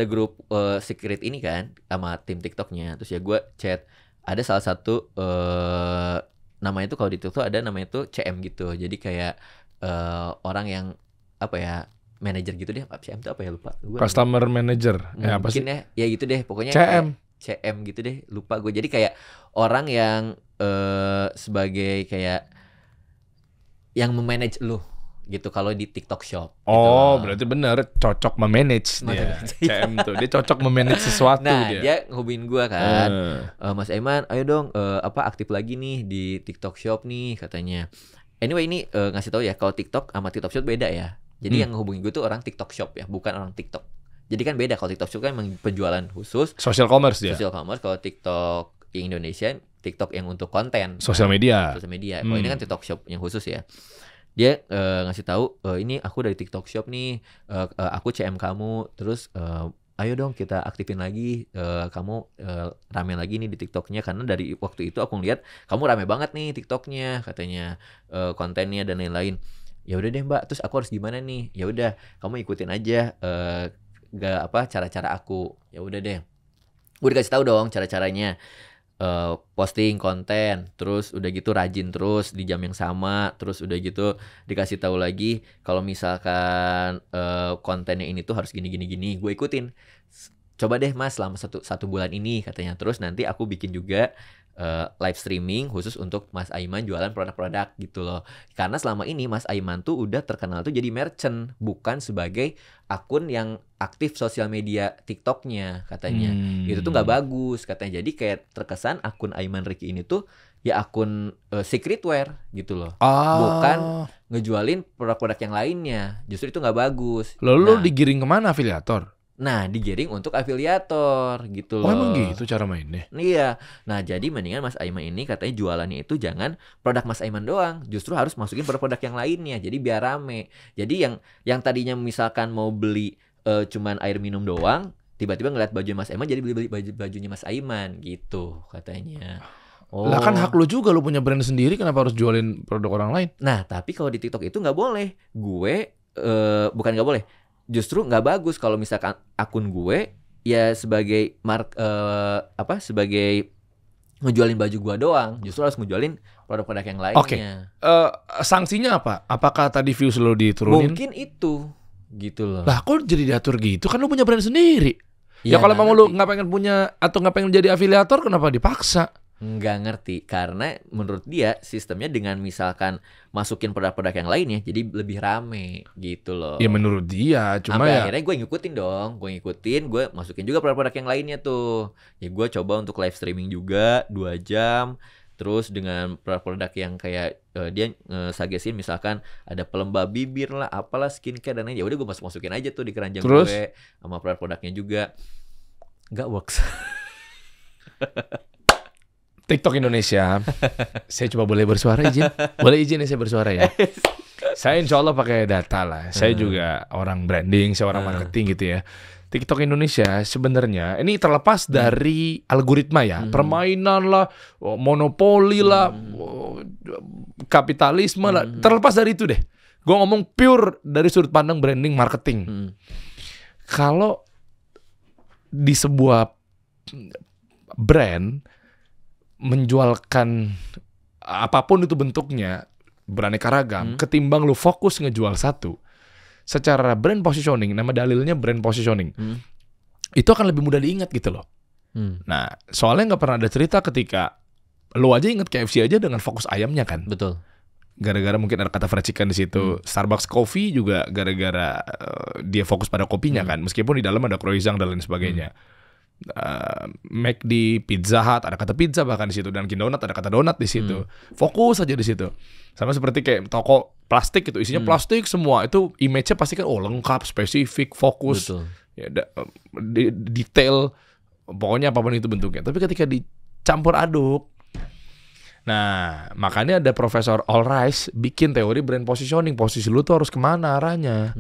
grup secret ini kan sama tim TikToknya. Terus ya gue chat, ada salah satu namanya tuh kalau di TikTok ada namanya tuh CM gitu. Jadi kayak orang yang apa ya, manajer gitu deh. CM itu apa ya, lupa. Customer manager. Ya, apa sih? Mungkin ya gitu deh. Pokoknya CM gitu deh, lupa gue. Jadi kayak orang yang sebagai kayak yang memanage lu gitu kalau di TikTok Shop. Oh, gitu. berarti bener cocok memanage dia. CM tuh dia cocok memanage sesuatu. Nah, dia ngehubungin gue kan, Mas Aiman, ayo dong aktif lagi nih di TikTok Shop nih katanya. Anyway ini ngasih tahu ya kalau TikTok sama TikTok Shop beda ya. Jadi yang ngehubungin gue tuh orang TikTok Shop ya, bukan orang TikTok. Jadi kan beda, kalau TikTok Shop kan emang penjualan khusus. Social commerce dia. Social commerce. Kalau TikTok di Indonesia, TikTok yang untuk konten. Sosial media. Kalau ini kan TikTok Shop yang khusus ya. Dia ngasih tahu, ini aku dari TikTok Shop nih, aku CM kamu, terus ayo dong kita aktifin lagi, kamu rame lagi nih di TikToknya, karena dari waktu itu aku ngeliat kamu rame banget nih TikToknya, katanya kontennya dan lain-lain. Ya udah deh Mbak, terus aku harus gimana nih? Ya udah, kamu ikutin aja cara-cara aku. Ya udah deh, gue dikasih tahu dong cara-caranya. Posting konten, terus udah gitu rajin terus di jam yang sama, terus udah gitu dikasih tahu lagi kalau misalkan kontennya ini tuh harus gini, gue ikutin. Coba deh Mas selama satu bulan ini katanya, terus nanti aku bikin juga live streaming khusus untuk Mas Aiman jualan produk-produk gitu loh. Karena selama ini Mas Aiman tuh udah terkenal tuh jadi merchant, bukan sebagai akun yang aktif sosial media TikToknya katanya. Itu tuh nggak bagus katanya. Jadi kayak terkesan akun Aiman Ricky ini tuh ya akun secret wear gitu loh. Bukan ngejualin produk-produk yang lainnya. Justru itu nggak bagus. Lalu digiring kemana, afiliator? Nah, digiring untuk afiliator gitu loh. Oh, emang gitu cara mainnya? Iya. Nah, jadi mendingan Mas Aiman ini katanya jualannya itu jangan produk Mas Aiman doang, justru harus masukin produk-produk yang lainnya. Jadi biar rame. Jadi yang tadinya misalkan mau beli cuman air minum doang, tiba-tiba ngeliat baju Mas Aiman jadi beli bajunya Mas Aiman gitu katanya. Lah kan hak lu juga, lu punya brand sendiri, kenapa harus jualin produk orang lain? Nah, tapi kalau di TikTok itu nggak boleh. Gue bukan nggak boleh. Justru nggak bagus kalau misalkan akun gue ya sebagai sebagai ngejualin baju gue doang, justru harus ngejualin produk-produk yang lainnya. Oke. Sanksinya apa? Apakah tadi views lo diturunin? Mungkin itu gitu loh. Lah kok jadi diatur gitu? Kan lo punya brand sendiri. Ya kalau memang lo nggak pengen punya atau nggak pengen jadi afiliator, kenapa dipaksa? Nggak ngerti, karena menurut dia sistemnya dengan misalkan masukin produk-produk yang lainnya jadi lebih rame gitu loh. Ya menurut dia, cuma sampai akhirnya gue ngikutin, gue masukin juga produk-produk yang lainnya tuh. Ya gue coba untuk live streaming juga 2 jam, terus dengan produk-produk yang kayak dia suggestin misalkan ada pelembab bibir lah, apalah skincare dan lain. Ya udah gue masukin aja tuh di keranjang terus? Gue sama produk-produknya juga. Nggak works. TikTok Indonesia, saya coba boleh bersuara izin? Boleh izin ya saya bersuara ya? Saya insya Allah pakai data lah. Saya juga orang branding, saya orang marketing gitu ya. TikTok Indonesia sebenarnya ini terlepas dari algoritma ya, permainan lah, monopoli lah, kapitalisme lah. Terlepas dari itu deh. Gue ngomong pure dari sudut pandang branding marketing. Kalau di sebuah brand menjualkan apapun itu bentuknya, beraneka ragam, ketimbang lu fokus ngejual satu. Secara brand positioning, nama dalilnya brand positioning, itu akan lebih mudah diingat gitu loh. Nah, soalnya nggak pernah ada cerita ketika lu aja inget KFC aja dengan fokus ayamnya kan. Betul. Gara-gara mungkin ada kata fried chicken di situ. Starbucks Coffee juga gara-gara dia fokus pada kopinya kan, meskipun di dalam ada croissant dan lain sebagainya. McD, Pizza Hut ada kata pizza bahkan di situ, dan Dunkin Donut ada kata donat di situ. Fokus aja di situ. Sama seperti kayak toko plastik itu isinya plastik semua, itu image-nya pasti kan lengkap, spesifik, fokus. Betul. Ya, detail, pokoknya apapun itu bentuknya. Tapi ketika dicampur aduk, nah, makanya ada Profesor Allrice bikin teori brand positioning. Posisi lu tuh harus kemana arahnya.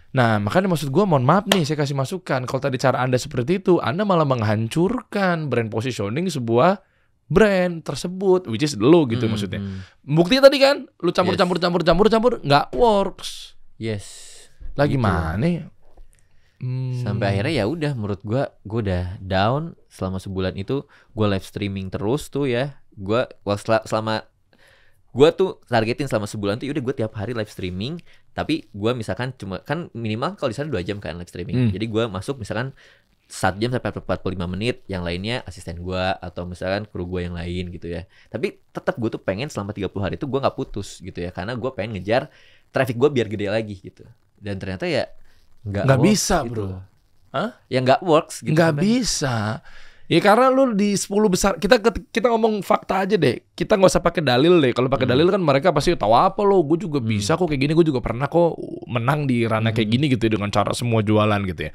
Nah, makanya maksud gue, mohon maaf nih, saya kasih masukan. Kalau tadi cara Anda seperti itu, Anda malah menghancurkan brand positioning sebuah brand tersebut, which is lu gitu maksudnya. Buktinya tadi kan, lu campur, nggak works. Yes. Lagi Gitu. mana ya? Sampai akhirnya ya udah, menurut gue udah down selama sebulan itu. Gue live streaming terus tuh ya. Gue selama gue tuh targetin selama sebulan tuh udah gue tiap hari live streaming, tapi gue misalkan cuma kan minimal kalau di sana 2 jam kan live streaming. Jadi gue masuk misalkan 1 jam sampai 45 menit, yang lainnya asisten gue atau misalkan kru gue yang lain gitu ya. Tapi tetap gue tuh pengen selama 30 hari itu gue nggak putus gitu ya, karena gue pengen ngejar traffic gue biar gede lagi gitu. Dan ternyata ya nggak bisa gitu. bro. Hah? Ya nggak works gitu. Nggak bisa. Ya karena lu di 10 besar, kita ngomong fakta aja deh. Kita nggak usah pakai dalil deh. Kalau pakai dalil kan mereka pasti tahu apa lo. Gue juga bisa kok kayak gini. Gue juga pernah kok menang di ranah kayak gini gitu ya, dengan cara semua jualan gitu ya.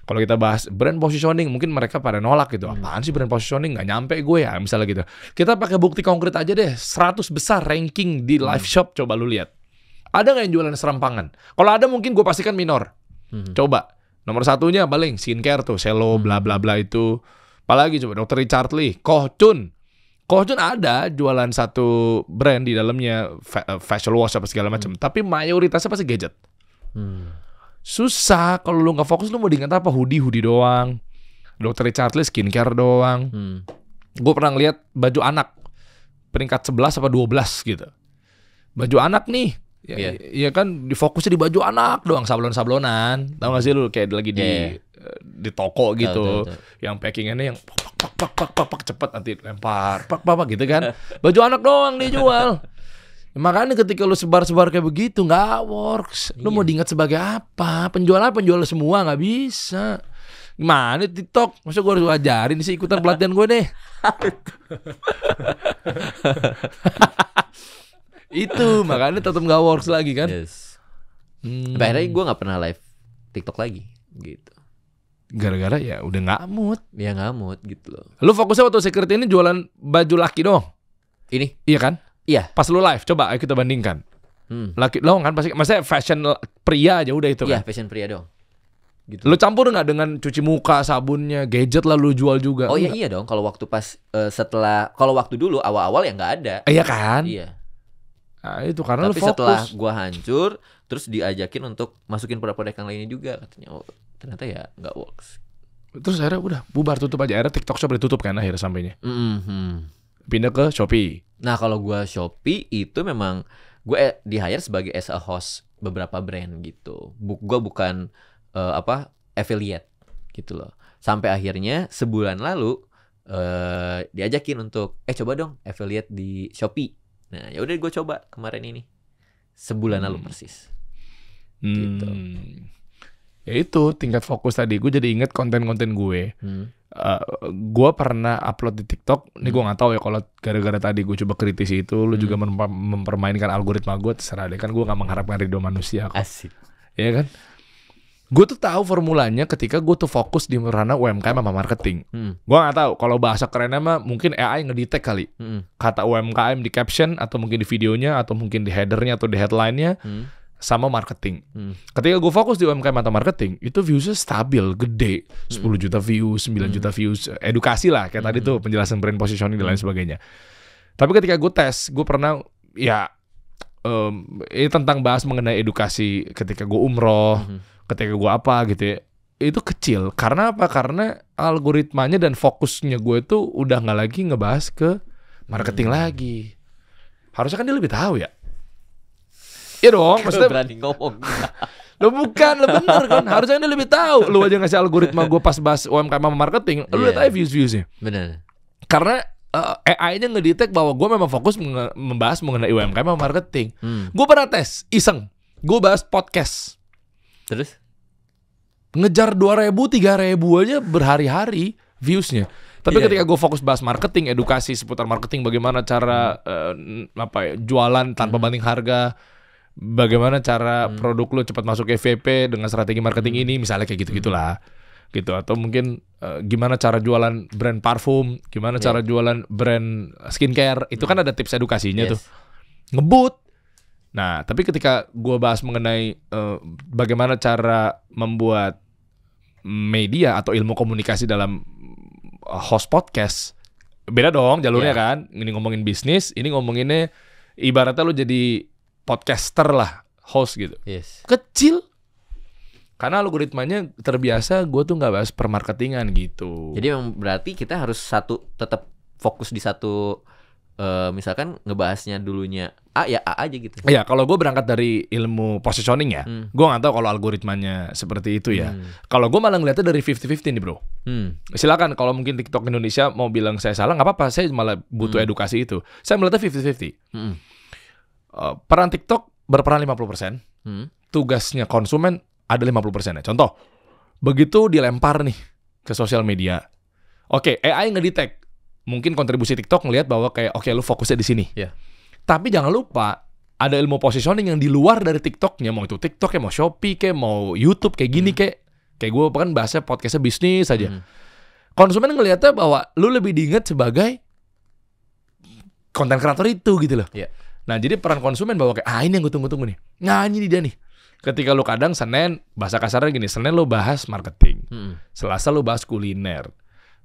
Kalau kita bahas brand positioning, mungkin mereka pada nolak gitu. Apaan sih brand positioning? Nggak nyampe gue ya, misalnya gitu. Kita pakai bukti konkret aja deh. 100 besar ranking di live shop, coba lu lihat. Ada nggak yang jualan serampangan? Kalau ada mungkin gue pastikan minor. Coba. Nomor satunya paling skincare tuh, Selo, bla bla bla itu. Apalagi coba Dr. Richard Lee, Koh Chun ada jualan satu brand di dalamnya, facial wash apa segala macam. Tapi mayoritasnya pasti gadget. Susah kalau lu nggak fokus, lu mau diingat apa? Hoodie doang. Dr. Richard Lee skincare doang. Gue pernah ngeliat baju anak peringkat 11 apa 12 gitu. Baju anak nih. Ya kan difokusnya di baju anak doang, sablon-sablonan. Tahu gak sih lu kayak lagi di toko gitu, yang packingannya yang pak cepet nanti lempar pak gitu kan. Baju anak doang dia jual. Makanya ketika lu sebar-sebar kayak begitu nggak works. Lu mau diingat sebagai apa? Penjual semua nggak bisa. Gimana TikTok? Masa gue harus ajarin sih, ikutan pelatihan gue deh. Itu makanya tetap nggak works lagi kan. Yes. Akhirnya gue nggak pernah live TikTok lagi gitu. Gara-gara ya udah nggak mood. Ya nggak mood gitu loh. Lu fokusnya waktu secret ini jualan baju laki doang? Ini? Iya kan? Iya. Pas lu live, coba ayo kita bandingkan. Laki doang kan pasti, maksudnya fashion pria aja udah itu kan? Iya, fashion pria doang. Gitu. Lu campur nggak dengan cuci muka, sabunnya, gadget lah lu jual juga? Oh iya dong. Kalau waktu pas kalau waktu dulu awal-awal ya nggak ada. Iya kan? Iya. Nah itu karena tapi lu fokus. Setelah gua hancur, terus diajakin untuk masukin produk-produk yang lainnya juga, katanya. Oh, ternyata ya nggak works. Terus akhirnya udah bubar, tutup aja. Akhirnya TikTok Shop ditutup kan akhirnya sampainya. Pindah ke Shopee. Nah kalau gua Shopee itu memang gue di-hire sebagai as a host beberapa brand gitu. Gua bukan affiliate gitu loh. Sampai akhirnya sebulan lalu diajakin untuk coba dong affiliate di Shopee. Nah, ya udah gue coba kemarin ini. Sebulan lalu persis. Gitu. Ya itu tingkat fokus tadi. Gue jadi inget konten-konten gue. Gue pernah upload di TikTok. Ini gue nggak tahu ya kalau gara-gara tadi gue coba kritisi itu, lu juga mempermainkan algoritma gue. Terserah deh, kan gue nggak mengharapkan ridho manusia kok. Asik. Ya kan? Gue tuh tahu formulanya ketika gue tuh fokus di ranah UMKM sama marketing. Gue nggak tahu kalau bahasa kerennya mah mungkin AI ngedetect kali. Kata UMKM di caption atau mungkin di videonya atau mungkin di headernya atau di headline-nya sama marketing. Ketika gue fokus di UMKM atau marketing, itu viewsnya stabil, gede, 10 juta views, 9 juta views, edukasi lah kayak tadi tuh penjelasan brand positioning dan lain sebagainya. Tapi ketika gue tes, gue pernah ini tentang bahas mengenai edukasi ketika gue umroh. Ketika gue apa gitu ya, itu kecil. Karena apa? Karena algoritmanya dan fokusnya gue itu udah nggak lagi ngebahas ke marketing lagi. Harusnya kan dia lebih tahu ya. Iya dong, maksudnya berani ngomong. lo bukan, lo bener kan. Harusnya dia lebih tahu. Lu aja ngasih algoritma gue pas bahas UMKM sama marketing, lu lihat aja views-viewsnya. Bener. Karena AI-nya ngedetect bahwa gue memang fokus membahas mengenai UMKM sama marketing. Gue pernah tes, iseng. Gue bahas podcast. Terus? Ngejar 2.000, 3.000 aja berhari-hari viewsnya. Tapi ketika gue fokus bahas marketing, edukasi seputar marketing, bagaimana cara jualan tanpa banting harga, bagaimana cara produk lo cepat masuk EVP dengan strategi marketing ini, misalnya kayak gitu-gitulah. Gitu, atau mungkin gimana cara jualan brand parfum, gimana cara jualan brand skincare, itu kan ada tips edukasinya tuh. Ngebut. Nah, tapi ketika gue bahas mengenai bagaimana cara membuat media atau ilmu komunikasi dalam host podcast, beda dong jalurnya kan. Ini ngomongin bisnis, ini ngomonginnya ibaratnya lu jadi podcaster lah, host gitu. Kecil. Karena algoritmanya terbiasa gue tuh nggak bahas permarketingan gitu. Jadi memang berarti kita harus tetap fokus di satu, misalkan ngebahasnya dulunya A ya A aja gitu. Iya, kalau gue berangkat dari ilmu positioning ya, gue nggak tahu kalau algoritmanya seperti itu ya. Kalau gue malah ngeliatnya dari 50-50 nih bro. Silakan kalau mungkin TikTok Indonesia mau bilang saya salah, nggak apa-apa. Saya malah butuh edukasi itu. Saya melihatnya 50-50. Peran TikTok berperan 50%. Tugasnya konsumen ada 50% ya. Contoh, begitu dilempar nih ke sosial media. Oke, AI ngedetect. Mungkin kontribusi TikTok ngelihat bahwa kayak oke, lu fokusnya di sini. Tapi jangan lupa ada ilmu positioning yang di luar dari TikToknya, mau itu TikTok ya, mau Shopee kayak, mau YouTube kayak gini kayak gue kan bahasnya podcastnya bisnis aja. Konsumen ngelihatnya bahwa lu lebih diingat sebagai konten kreator itu gitu loh. Nah jadi peran konsumen bahwa kayak ini yang gue tunggu-tunggu nih. Nah ini dia nih. Ketika lu kadang Senin, bahasa kasarnya gini, Senin lu bahas marketing, Selasa lu bahas kuliner,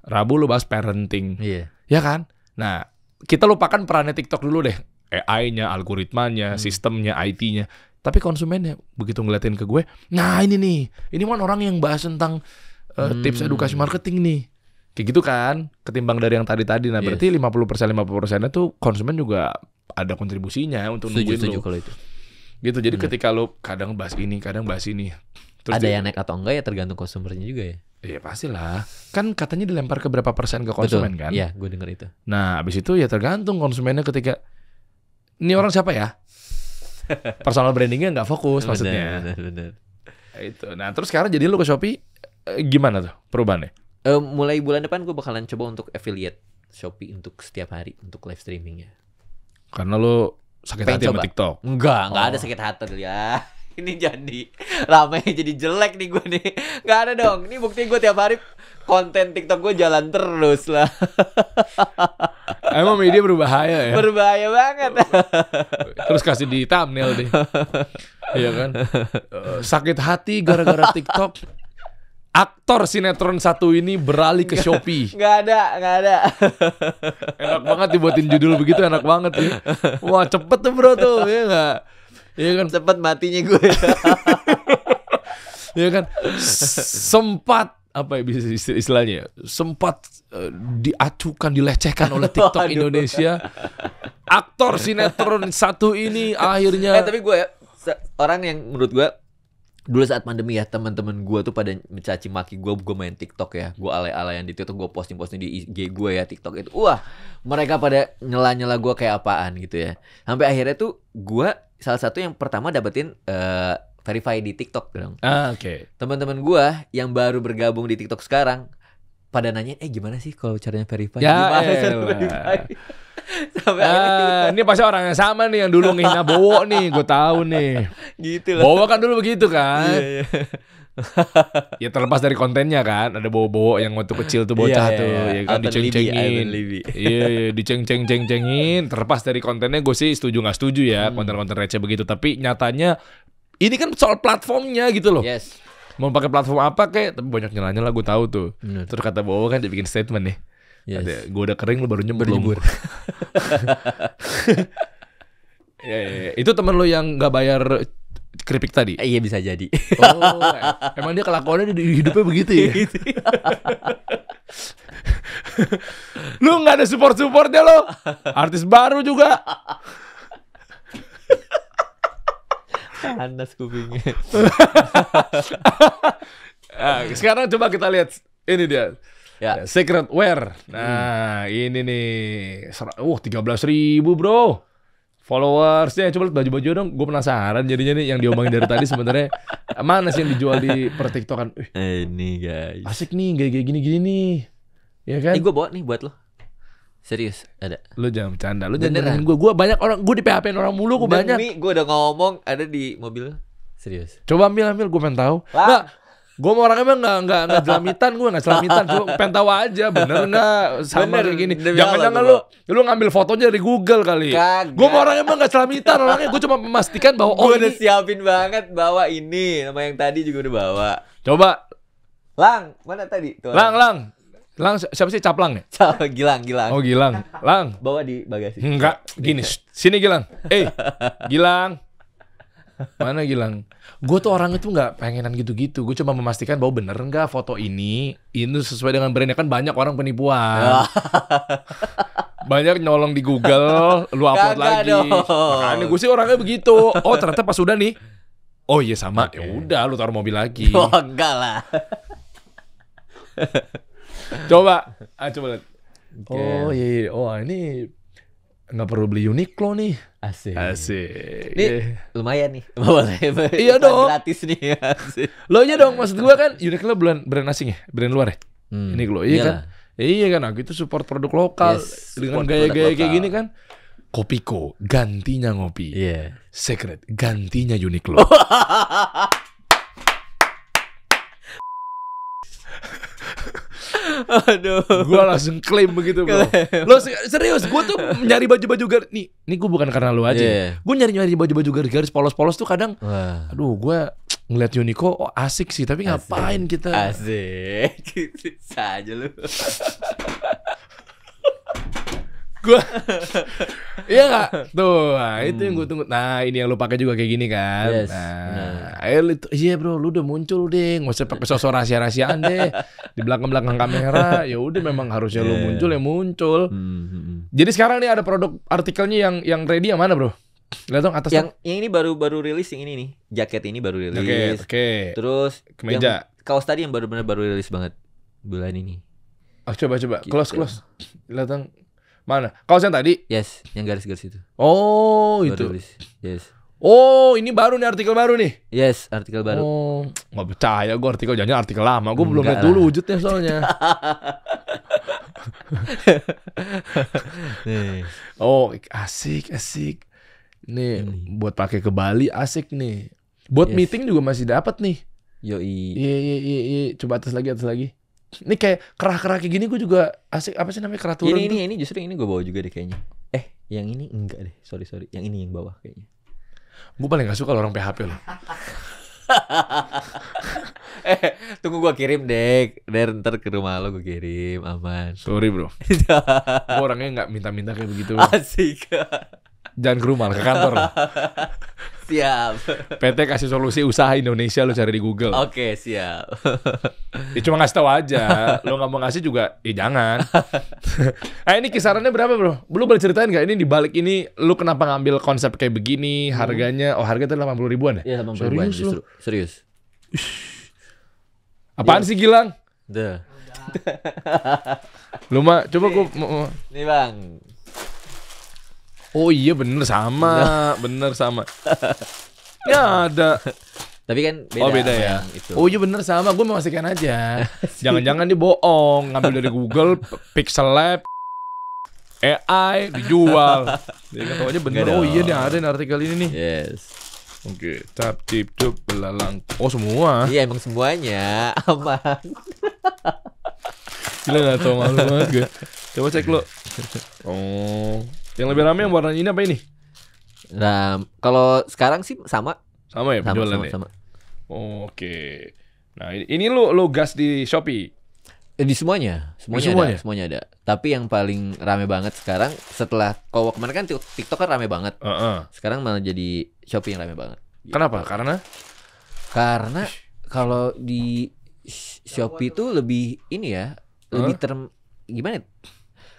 Rabu lu bahas parenting, ya kan? Nah kita lupakan perannya TikTok dulu deh. AI-nya, algoritmanya, sistemnya, IT-nya. Tapi konsumennya begitu ngeliatin ke gue, nah ini nih, ini kan orang yang bahas tentang tips edukasi marketing nih. Kayak gitu kan, ketimbang dari yang tadi-tadi. Nah berarti 50% itu konsumen juga ada kontribusinya untuk nungguin Setuju lo. kalau itu. Gitu, jadi ketika lo kadang bahas ini, kadang bahas ini. Terus ada yang naik atau enggak ya tergantung konsumernya juga ya. Iya pastilah. Kan katanya dilempar ke berapa persen ke konsumen. Betul. Kan? Iya, gue denger itu. Nah abis itu ya tergantung konsumennya ketika ini orang siapa ya? Personal brandingnya nggak fokus maksudnya. Bener. Itu. Nah terus sekarang jadi lu ke Shopee gimana tuh perubahannya? Mulai bulan depan gue bakalan coba untuk affiliate Shopee untuk setiap hari untuk live streamingnya. Karena lu sakit hati sama TikTok? Enggak ada sakit hati ya. Ini jadi ramai jadi jelek nih gue nih. Nggak ada dong. Ini bukti gue tiap hari konten TikTok gue jalan terus lah. Emang media berbahaya ya? Berbahaya banget. Terus kasih di thumbnail deh. Iya kan? Sakit hati gara-gara TikTok. Aktor sinetron satu ini beralih ke Shopee. Nggak ada. Enak banget dibuatin judul begitu, enak banget ya. Wah cepet tuh bro tuh, ya nggak? Iya kan? Cepet matinya gue. Iya kan? Sempat apa ya bisa istilahnya? Sempat diacukan, dilecehkan oleh TikTok Indonesia. Aktor sinetron satu ini akhirnya. Tapi gue ya orang yang menurut gue dulu saat pandemi ya, teman-teman gue tuh pada mencaci maki gue main TikTok ya. Gue alay-alayan di TikTok, gue posting di IG gue ya TikTok itu. Wah, mereka pada nyela-nyela gue kayak apaan gitu ya. Sampai akhirnya tuh gue salah satu yang pertama dapetin verify di TikTok dong. Oke. Teman-teman gue yang baru bergabung di TikTok sekarang pada nanyain, gimana sih kalau caranya verify? Ya, gimana cara verify? Sampai ini pasti orang yang sama nih yang dulu ngehina Bowo nih, gue tahu nih. Gitu loh. Bowo kan dulu begitu kan. Iya. Ya terlepas dari kontennya kan, ada Bowo yang waktu kecil tuh bocah tuh, ya kan diceng-cengin. Iya, diceng-cengin. Terlepas dari kontennya, gue sih setuju nggak setuju ya konten-konten receh begitu. Tapi nyatanya ini kan soal platformnya gitu loh. Yes. Mau pakai platform apa kayak, tapi banyak nyela-nyela gue tahu tuh. Terus kata Bowo kan dia bikin statement nih. Yes. Gue udah kering, lu baru nyebur. Ya. Itu temen lu yang nggak bayar keripik tadi? Iya bisa jadi. Oh, emang dia kelakuannya di hidupnya begitu ya? Lu nggak ada support-supportnya lo, artis baru juga. Panas kupingnya. Sekarang coba kita lihat ini dia. Ya. Secret Wear. Nah, ini nih. 13.000 bro. Followersnya. Coba lihat baju-baju dong. Gue penasaran jadinya nih yang diomongin dari tadi sebenarnya mana sih yang dijual di pertiktokan. Ini guys. Asik nih, kayak gini-gini nih. Ya kan? Gue bawa nih buat lo. Serius, ada. Lu jangan bercanda, lu jangan gue. Gue banyak orang, gue di PHP-in orang mulu, gue banyak. Demi gue udah ngomong ada di mobil. Serius. Coba ambil, gue pengen tahu. Nggak, gue mau orangnya emang nggak jelamitan, gue nggak jelamitan. Coba pengen tahu aja, bener nggak sama kayak gini. Jangan-jangan lu ngambil fotonya dari Google kali. Gue mau orangnya emang nggak jelamitan, orangnya gue cuma memastikan bahwa gue udah siapin banget bawa ini, sama yang tadi juga udah bawa. Coba. Lang, mana tadi? Tuh, Lang, siapa sih Caplang ya? Gilang. Oh Gilang, Lang. Bawa di bagasi. Enggak, gini, sini Gilang. Gilang. Mana Gilang? Gue tuh orangnya tuh nggak pengenan gitu-gitu. Gue cuma memastikan bahwa bener nggak foto ini sesuai dengan brandnya. Kan banyak orang penipuan. Banyak nyolong di Google, lu upload lagi. Makanya gue sih orangnya begitu. Oh ternyata pas udah nih. Oh iya sama. Ya udah, lu taruh mobil lagi. Oh enggak lah. Coba lihat. Oh iya. Oh ini nggak perlu beli Uniqlo nih. Asik. Nih lumayan nih. Boleh. Iya dong. Gratis nih. Asik. Lo aja dong, maksud gua kan Uniqlo brand asing ya, brand luar ya. Uniqlo iya kan. Iya kan, aku itu support produk lokal dengan gaya-gaya kayak gini kan. Kopiko gantinya ngopi. Iya. Secret gantinya Uniqlo. Aduh. Gue langsung klaim begitu bro. Lo serius, gue tuh nyari baju-baju garis. Nih gue bukan karena lo aja. Gue nyari baju-baju garis-garis polos-polos tuh kadang. Aduh gue ngeliat Uniqlo, oh asik sih. Tapi ngapain kita? Asik. Saja lu. Gue iya gak? Tuh, nah, itu yang gue tunggu. Nah ini yang lu pakai juga kayak gini kan. Yes, nah iya bro, lu udah muncul deh. Nggak usah pakai sosok rahasia-rahasiaan deh. Di belakang kamera. Ya udah memang harusnya lu muncul ya muncul. Jadi sekarang nih ada produk artikelnya yang ready yang mana bro? Lihat dong atas yang ini baru rilis yang ini nih. Jaket ini baru rilis. Oke. Terus kemeja. Kaos tadi yang baru rilis banget bulan ini. Oh coba gitu. Close. Lihat dong. Mana? Kaos yang tadi? Yes, yang garis-garis itu. Oh, baru itu. Rilis. Yes. Oh, ini baru nih artikel baru nih. Yes, artikel baru. Oh, nggak percaya gue artikel jangan artikel lama. Gue belum lihat dulu wujudnya soalnya. Nih. Oh, asik. Nih, buat pakai ke Bali asik nih. Buat meeting juga masih dapat nih. Yoi. Iya. Coba atas lagi. Ini kayak kerah-kerah kayak gini gue juga asik. Apa sih namanya kerah turun? Ini justru ini gue bawa juga deh kayaknya. Yang ini enggak deh. Sorry. Yang ini yang bawah kayaknya. Gue paling gak suka orang PHP loh. Tunggu gue kirim deh. Ntar ke rumah lo gue kirim. Aman. Sorry bro. Gue orangnya gak minta-minta kayak begitu. Asik. Jangan ke rumah, ke kantor. Siap. PT kasih solusi usaha Indonesia, lo cari di Google. Oke, siap. Ya cuma ngasih tahu aja. Lo nggak mau ngasih juga, jangan. Ini kisarannya berapa bro? Lu boleh ceritain nggak ini di balik ini? Lu kenapa ngambil konsep kayak begini? Harganya, harganya tuh 80 ribuan ya? Iya 80 ribuan justru. Serius. Apaan sih Gilang? Duh. Lu mah, coba gue. Nih bang. Oh iya bener sama. Ya ada. Tapi kan beda. Oh beda ya. Itu. Oh iya bener sama. Gue memastikan aja. Jangan-jangan dia bohong. Ngambil dari Google, Pixel Lab, AI dijual. Dia tahu aja bener. Oh iya nih ada nih artikel ini nih. Yes. Oke. Cap cip cup belalang. Oh semua. Iya emang semuanya aman. Gila gak tau malu banget gue. Coba cek lo. Oh. Yang lebih rame yang warna ini apa ini? Nah, kalau sekarang sih sama ya penjualannya. Sama. Oh, oke. Nah, ini lo gas di Shopee. Di semuanya ada. Tapi yang paling rame banget sekarang setelah kalau kemarin kan TikTok kan rame banget. Sekarang malah jadi Shopee yang rame banget. Kenapa? Karena kalau di Shopee itu lebih ini ya, lebih gimana?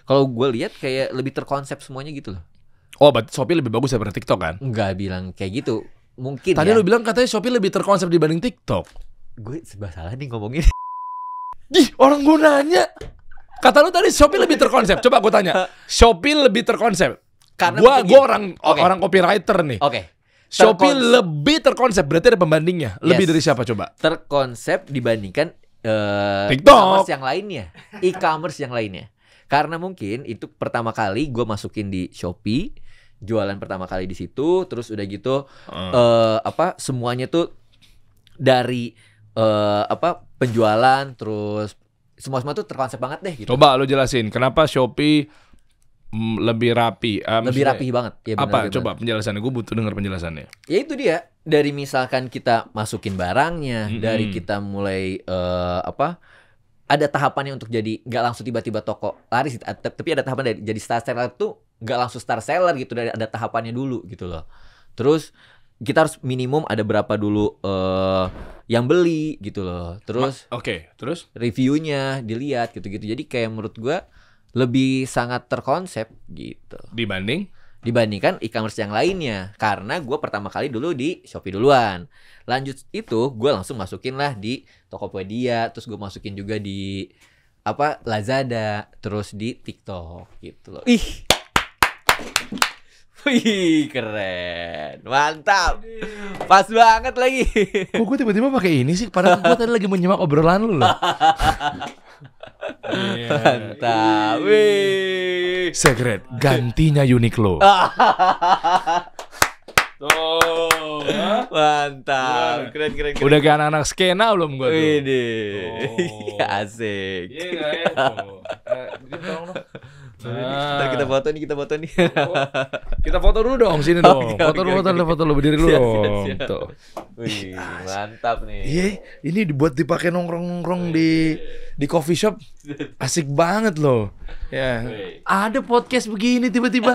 Kalau gue lihat kayak lebih terkonsep semuanya gitu loh. Oh, berarti Shopee lebih bagus daripada TikTok kan? Enggak bilang kayak gitu. mungkin Tadi ya. lu bilang katanya Shopee lebih terkonsep dibanding TikTok. Gue serba salah nih ngomongin. Orang gue nanya. Kata lu tadi Shopee lebih terkonsep. Coba gue tanya. Shopee lebih terkonsep. Karena Gua orang Oke. copywriter nih. Oke. Shopee lebih terkonsep. Berarti ada pembandingnya. Lebih Yes. dari siapa coba? Terkonsep dibandingkan TikTok. e-commerce yang lainnya. E-commerce yang lainnya. Karena mungkin itu pertama kali gue masukin di Shopee, jualan pertama kali di situ, terus udah gitu semuanya tuh dari penjualan, terus semua tuh terkonsep banget deh gitu. Coba lu jelasin kenapa Shopee lebih rapi. Lebih rapi banget. Ya, benar, apa? benar. Coba penjelasannya. Gue butuh dengar penjelasannya. Ya itu dia. Dari misalkan kita masukin barangnya, dari kita mulai ada tahapannya untuk jadi nggak langsung tiba-tiba toko laris, tapi ada tahapan dari jadi star seller tuh nggak langsung star seller gitu, dari ada tahapannya dulu gitu loh. Terus kita harus minimum ada berapa dulu yang beli gitu loh. Terus Oke, terus reviewnya dilihat gitu-gitu. Jadi kayak menurut gua lebih sangat terkonsep gitu dibandingkan e-commerce yang lainnya. Karena gue pertama kali dulu di Shopee duluan. Lanjut itu gue langsung masukin lah di Tokopedia, terus gue masukin juga di Lazada, terus di TikTok gitu loh. Wih, keren. Mantap. Pas banget lagi. kok gue tiba-tiba pakai ini sih? Padahal gue tadi lagi menyimak obrolan lu loh. Mantap. Wih. Secret gantinya Uniqlo. Mantap. Keren. Udah kayak anak-anak skena belum gue tuh? Wih, asik. Ntar kita foto nih. Kita foto dulu dong sini dong. Oke. Foto lu berdiri dulu Siap, dong. siap. Tuh. Wih, mantap nih. Iya, ini dibuat dipakai nongkrong di coffee shop. Asik banget loh. Ya. Ada podcast begini tiba-tiba.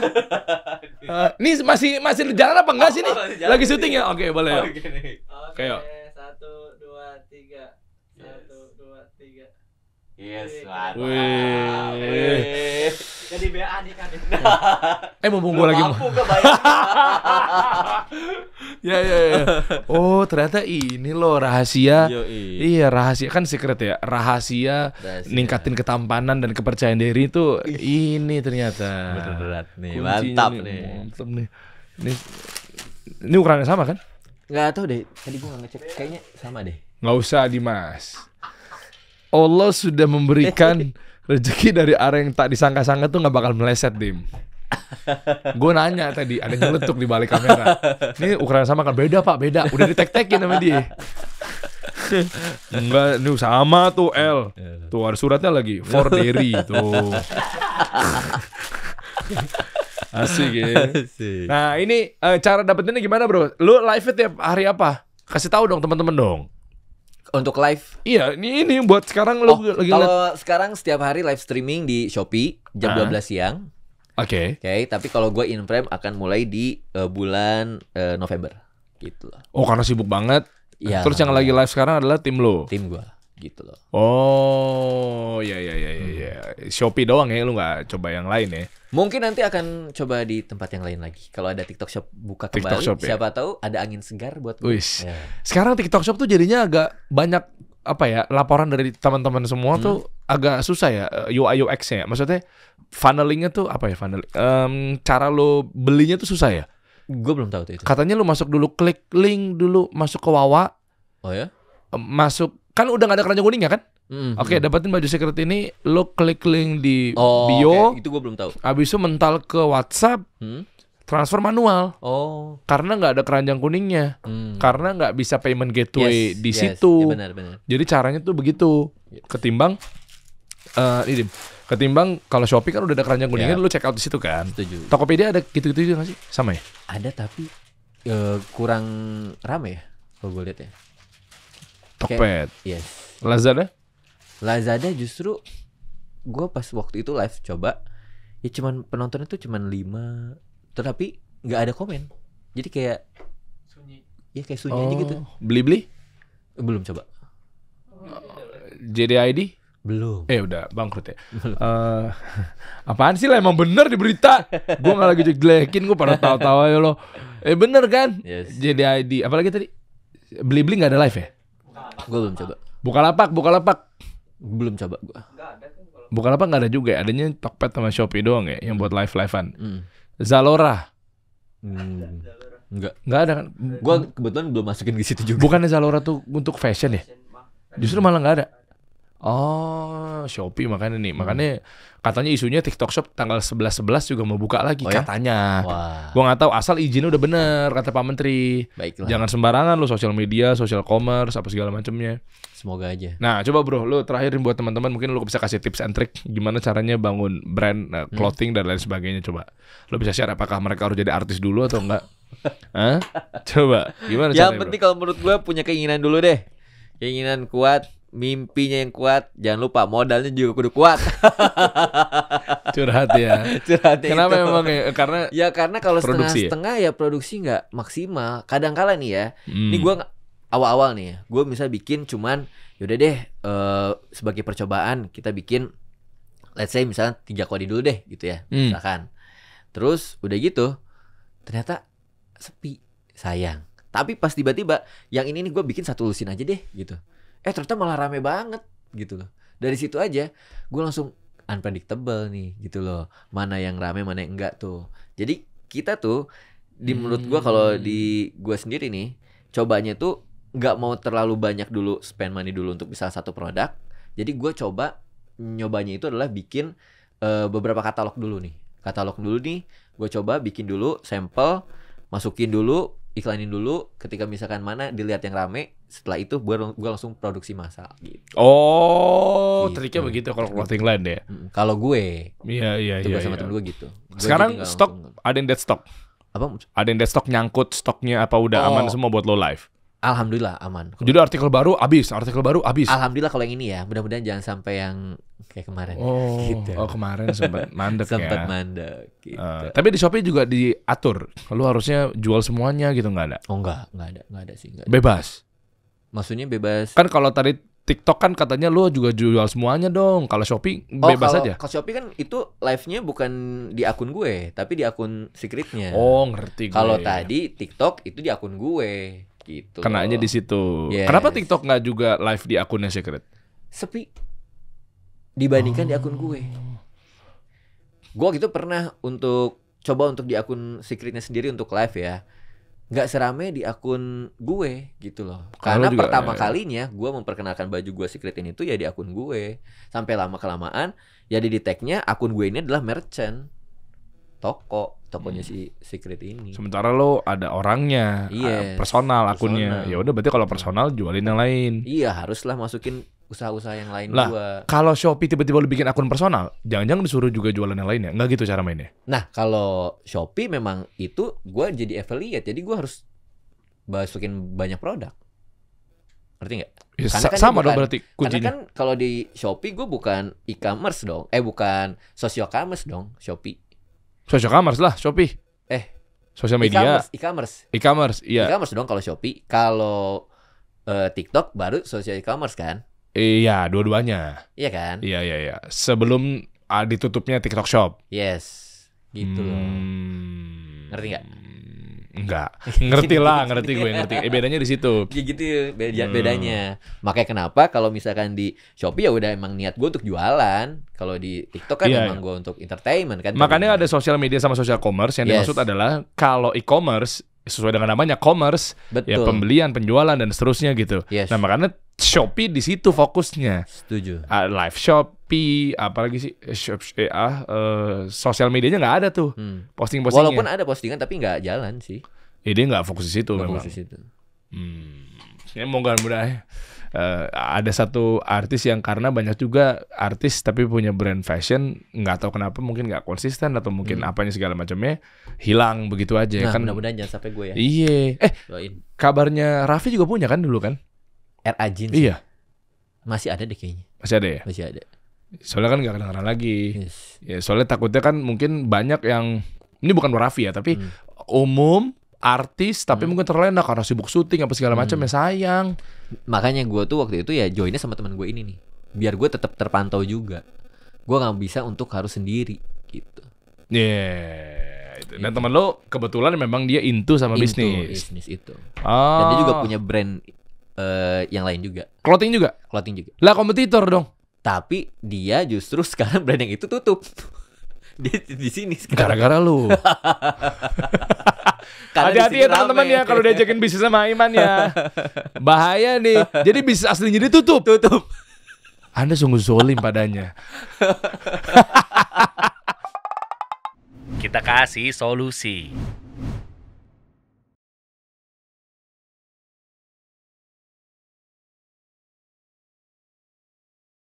Ini masih jalan apa enggak sih nih? Masih jalan. Lagi syuting ya? Oke, boleh. Oke nih. Kayak 1, 2, 3. 1, 2, 3. Yes, mantap. Wih. Jadi BA nih kan. Mumpung gue lagi mau. Mampu gak bayar. Ya. Oh, ternyata ini loh rahasia. Yoi. Iya, rahasia kan secret ya. Rahasia ningkatin ketampanan dan kepercayaan diri itu ini ternyata. Berat nih, Kuncinya mantap nih. Mantap nih. Ini ukurannya sama kan? Nggak tahu deh, tadi gua nggak ngecek, kayaknya sama deh. Nggak usah Dimas. Allah sudah memberikan rezeki dari arah yang tak disangka-sangka tuh nggak bakal meleset, Dim. Gue nanya tadi, ada nyeletuk di balik kamera. Ini ukuran sama kan? Beda pak, beda. Udah ditek-tekin sama dia. Enggak, ini sama tuh L. Tuh ada suratnya lagi, for dairy tuh. Asik ya. Asik. Nah ini cara dapetinnya gimana bro? Lu live tiap hari apa? Kasih tahu dong teman-teman dong. Untuk live, Iya, ini buat sekarang lu lagi liat. kalau sekarang setiap hari live streaming di Shopee jam 12 siang. Oke. Oke, tapi kalau gue in frame akan mulai di bulan November gitu loh. Oh karena sibuk banget. Iya. Terus yang lagi live sekarang adalah tim lo. Tim gue gitu loh. Oh, ya. Shopee doang ya, lu nggak coba yang lain ya? Mungkin nanti akan coba di tempat yang lain lagi. Kalau ada TikTok Shop buka TikTok kembali, Shop, ya? siapa tahu ada angin segar buat gue. Wis. Ya. Sekarang TikTok Shop tuh jadinya agak banyak apa ya, laporan dari teman-teman semua tuh agak susah ya UI UX-nya. Maksudnya funnelingnya tuh apa ya funneling? Cara lo belinya tuh susah ya? Gue belum tahu tuh itu. Katanya lo masuk dulu klik link dulu masuk ke Wawa, Oh ya? masuk kan udah nggak ada keranjang kuningnya kan? Oke, dapetin baju secret ini, lo klik link di bio, oke. Itu gue belum tahu. abis itu mental ke WhatsApp, transfer manual. Oh. Karena nggak ada keranjang kuningnya, karena nggak bisa payment gateway di situ. Ya, benar. Jadi caranya tuh begitu. Ketimbang ketimbang kalau Shopee kan udah ada keranjang kuningnya, lu check out di situ kan. Setuju. Tokopedia ada gitu-gitu juga nggak sih? Sama ya? Ada tapi kurang rame ya kalau gue lihat ya. Tokped. Yes. Lazada? Justru gue pas waktu itu live coba, ya cuman penontonnya tuh cuman 5, tetapi nggak ada komen. Jadi kayak Sunyi. ya kayak sunyi aja gitu. Beli-beli? Belum coba. JDID? Belum. Udah bangkrut ya. Apaan sih lah emang bener di berita. Gue gak lagi jelekin, gue pada tawa-tawa ya lo. Bener kan? Yes. Jadi ID. Apalagi tadi Blibli nggak ada live ya? Gue belum coba. Bukalapak. Belum coba gue. Bukalapak nggak ada juga ya. Adanya Tokped sama Shopee doang ya yang buat live-livean. Hmm. Zalora Enggak. nggak ada kan? Gue kebetulan belum masukin ke situ juga. Bukannya Zalora tuh untuk fashion ya? Justru malah nggak ada. Oh, Shopee makanya nih. Makanya katanya isunya TikTok Shop tanggal 11/11 juga mau buka lagi, Oh ya? katanya. Wah. Gua nggak tahu, asal izinnya udah bener kata Pak Menteri. Baiklah. Jangan sembarangan lo sosial media, social commerce, apa segala macamnya. Semoga aja. Nah, coba bro, lu terakhirin buat teman-teman, mungkin lu bisa kasih tips and trick gimana caranya bangun brand clothing dan lain sebagainya. Coba lu bisa share apakah mereka harus jadi artis dulu atau enggak? Hah? Coba gimana Yang caranya, penting kalau menurut gue punya keinginan dulu deh. Keinginan kuat, mimpinya yang kuat. Jangan lupa modalnya juga kudu kuat. Curhat ya. Curhatnya Kenapa itu. emang ya? Karena Ya karena kalau Produksi ya? setengah-setengah ya produksi nggak maksimal. Kadang-kala nih ya. Hmm. Ini gue awal-awal nih ya. Gue bisa bikin cuman yaudah deh sebagai percobaan kita bikin let's say misalnya 3 kodi dulu deh gitu ya. Misalkan. Terus udah gitu ternyata sepi, sayang. Tapi pas tiba-tiba yang ini nih gue bikin satu lusin aja deh gitu. Ternyata malah rame banget gitu loh. Dari situ aja gue langsung unpredictable nih gitu loh. Mana yang rame, mana yang enggak tuh. Jadi kita tuh menurut gue kalau di gue sendiri nih cobanya tuh nggak mau terlalu banyak dulu spend money dulu untuk bisa satu produk. Jadi gue coba nyobanya itu adalah bikin beberapa katalog dulu nih. Katalog dulu nih gue coba bikin dulu sampel, masukin dulu, iklanin dulu. Ketika misalkan mana dilihat yang rame, setelah itu gue langsung produksi massal gitu. Oh, Gitu. triknya begitu kalau clothing line ya. Kalau gue Iya. itu gue sama temen gue gitu. Gue Sekarang jadi nggak stok langsung- ada yang dead stock. apa? Ada yang dead stock nyangkut stoknya apa udah aman semua buat lo live. Alhamdulillah aman. Jadi artikel baru habis. Alhamdulillah kalau yang ini ya, mudah-mudahan jangan sampai yang kayak kemarin. Gitu. Oh kemarin sempat mandek Sempat ya. mandek gitu. Tapi di Shopee juga diatur. Lu harusnya jual semuanya gitu, nggak ada. Oh enggak ada sih, enggak ada. Bebas. Maksudnya bebas. Kan kalau tadi TikTok kan katanya lu juga jual semuanya dong. Kalau Shopee bebas kalau aja. Kalau Shopee kan itu live-nya bukan di akun gue, tapi di akun secretnya. Oh, ngerti gue. Kalau tadi TikTok itu di akun gue, gitu. kenanya loh. di situ. Yes. Kenapa TikTok nggak juga live di akunnya Secret? Sepi dibandingkan di akun gue. Gue waktu itu pernah coba untuk di akun secretnya sendiri untuk live ya. Nggak serame di akun gue gitu loh. Karena juga, pertama kalinya gue memperkenalkan baju gue secret ini tuh ya di akun gue. Sampai lama kelamaan ya di tag-nya akun gue ini adalah merchant. Tokonya si secret ini. Sementara lo ada orangnya, Yes. personal akunnya. Personal. Ya udah berarti kalau personal jualin yang lain. Iya haruslah masukin usaha-usaha yang lain Lah, gue. kalau Shopee tiba-tiba lu bikin akun personal, jangan-jangan disuruh juga jualan yang lainnya. Nggak gitu cara mainnya. Nah kalau Shopee memang itu gue jadi affiliate. Jadi gue harus masukin banyak produk. Ngerti nggak? Ya, Karena kan sama dia dong bukan- berarti Karena kuncinya. kan kalau di Shopee gue bukan e-commerce dong. Bukan social commerce dong Shopee. Social commerce lah Shopee. Sosial media, e-commerce, iya. E-commerce dong kalau Shopee. Kalau TikTok baru social e-commerce kan? Iya, dua-duanya. Iya kan? Iya. Sebelum ditutupnya TikTok Shop. Yes. Gitu loh. Ngerti nggak? Enggak. Ngerti gue. Bedanya di situ. Ya gitu bedanya. Makanya kenapa kalau misalkan di Shopee ya udah emang niat gue untuk jualan. Kalau di TikTok kan Iya, emang gue untuk entertainment kan. Makanya ada sosial media sama social commerce yang Yes. dimaksud adalah kalau e-commerce sesuai dengan namanya commerce, ya Betul. pembelian, penjualan dan seterusnya gitu. Yes. Nah, makanya Shopee di situ fokusnya. Setuju. Live Shopee, apalagi sih sosial medianya nggak ada tuh posting-postingnya. Walaupun ada postingan tapi nggak jalan sih. Ya, dia nggak fokus di situ Nggak memang. fokus di situ. Ya mudah-mudahan ada satu artis yang karena banyak juga artis tapi punya brand fashion nggak tahu kenapa mungkin nggak konsisten atau mungkin apanya segala macamnya hilang begitu aja Nah kan. mudah-mudahan jangan sampai gue ya. Iya. Doain. Kabarnya Raffi juga punya kan dulu kan? RA Jeans Iya. masih ada deh kayaknya. Masih ada ya? Masih ada. Soalnya kan nggak kedengeran lagi. Yes. Ya soalnya takutnya kan mungkin banyak yang ini bukan Raffi ya tapi umum artis tapi mungkin terlena karena sibuk syuting apa segala macam ya sayang. Makanya gue tuh waktu itu ya joinnya sama teman gue ini nih. Biar gue tetap terpantau juga. Gue nggak bisa untuk harus sendiri gitu. Yeah, gitu. Dan teman lo kebetulan memang dia into sama bisnis. Bisnis itu. Oh. Dan dia juga punya brand yang lain juga. Clothing juga? Clothing juga. Lah kompetitor dong. Tapi dia justru sekarang brand yang itu tutup. Dia di sini sekarang. Gara-gara lu. Hati-hati ya teman-teman ya kalau diajakin bisnis sama Aiman ya. Bahaya nih. Jadi bisnis aslinya dia tutup. Anda sungguh zolim padanya. Kita kasih solusi.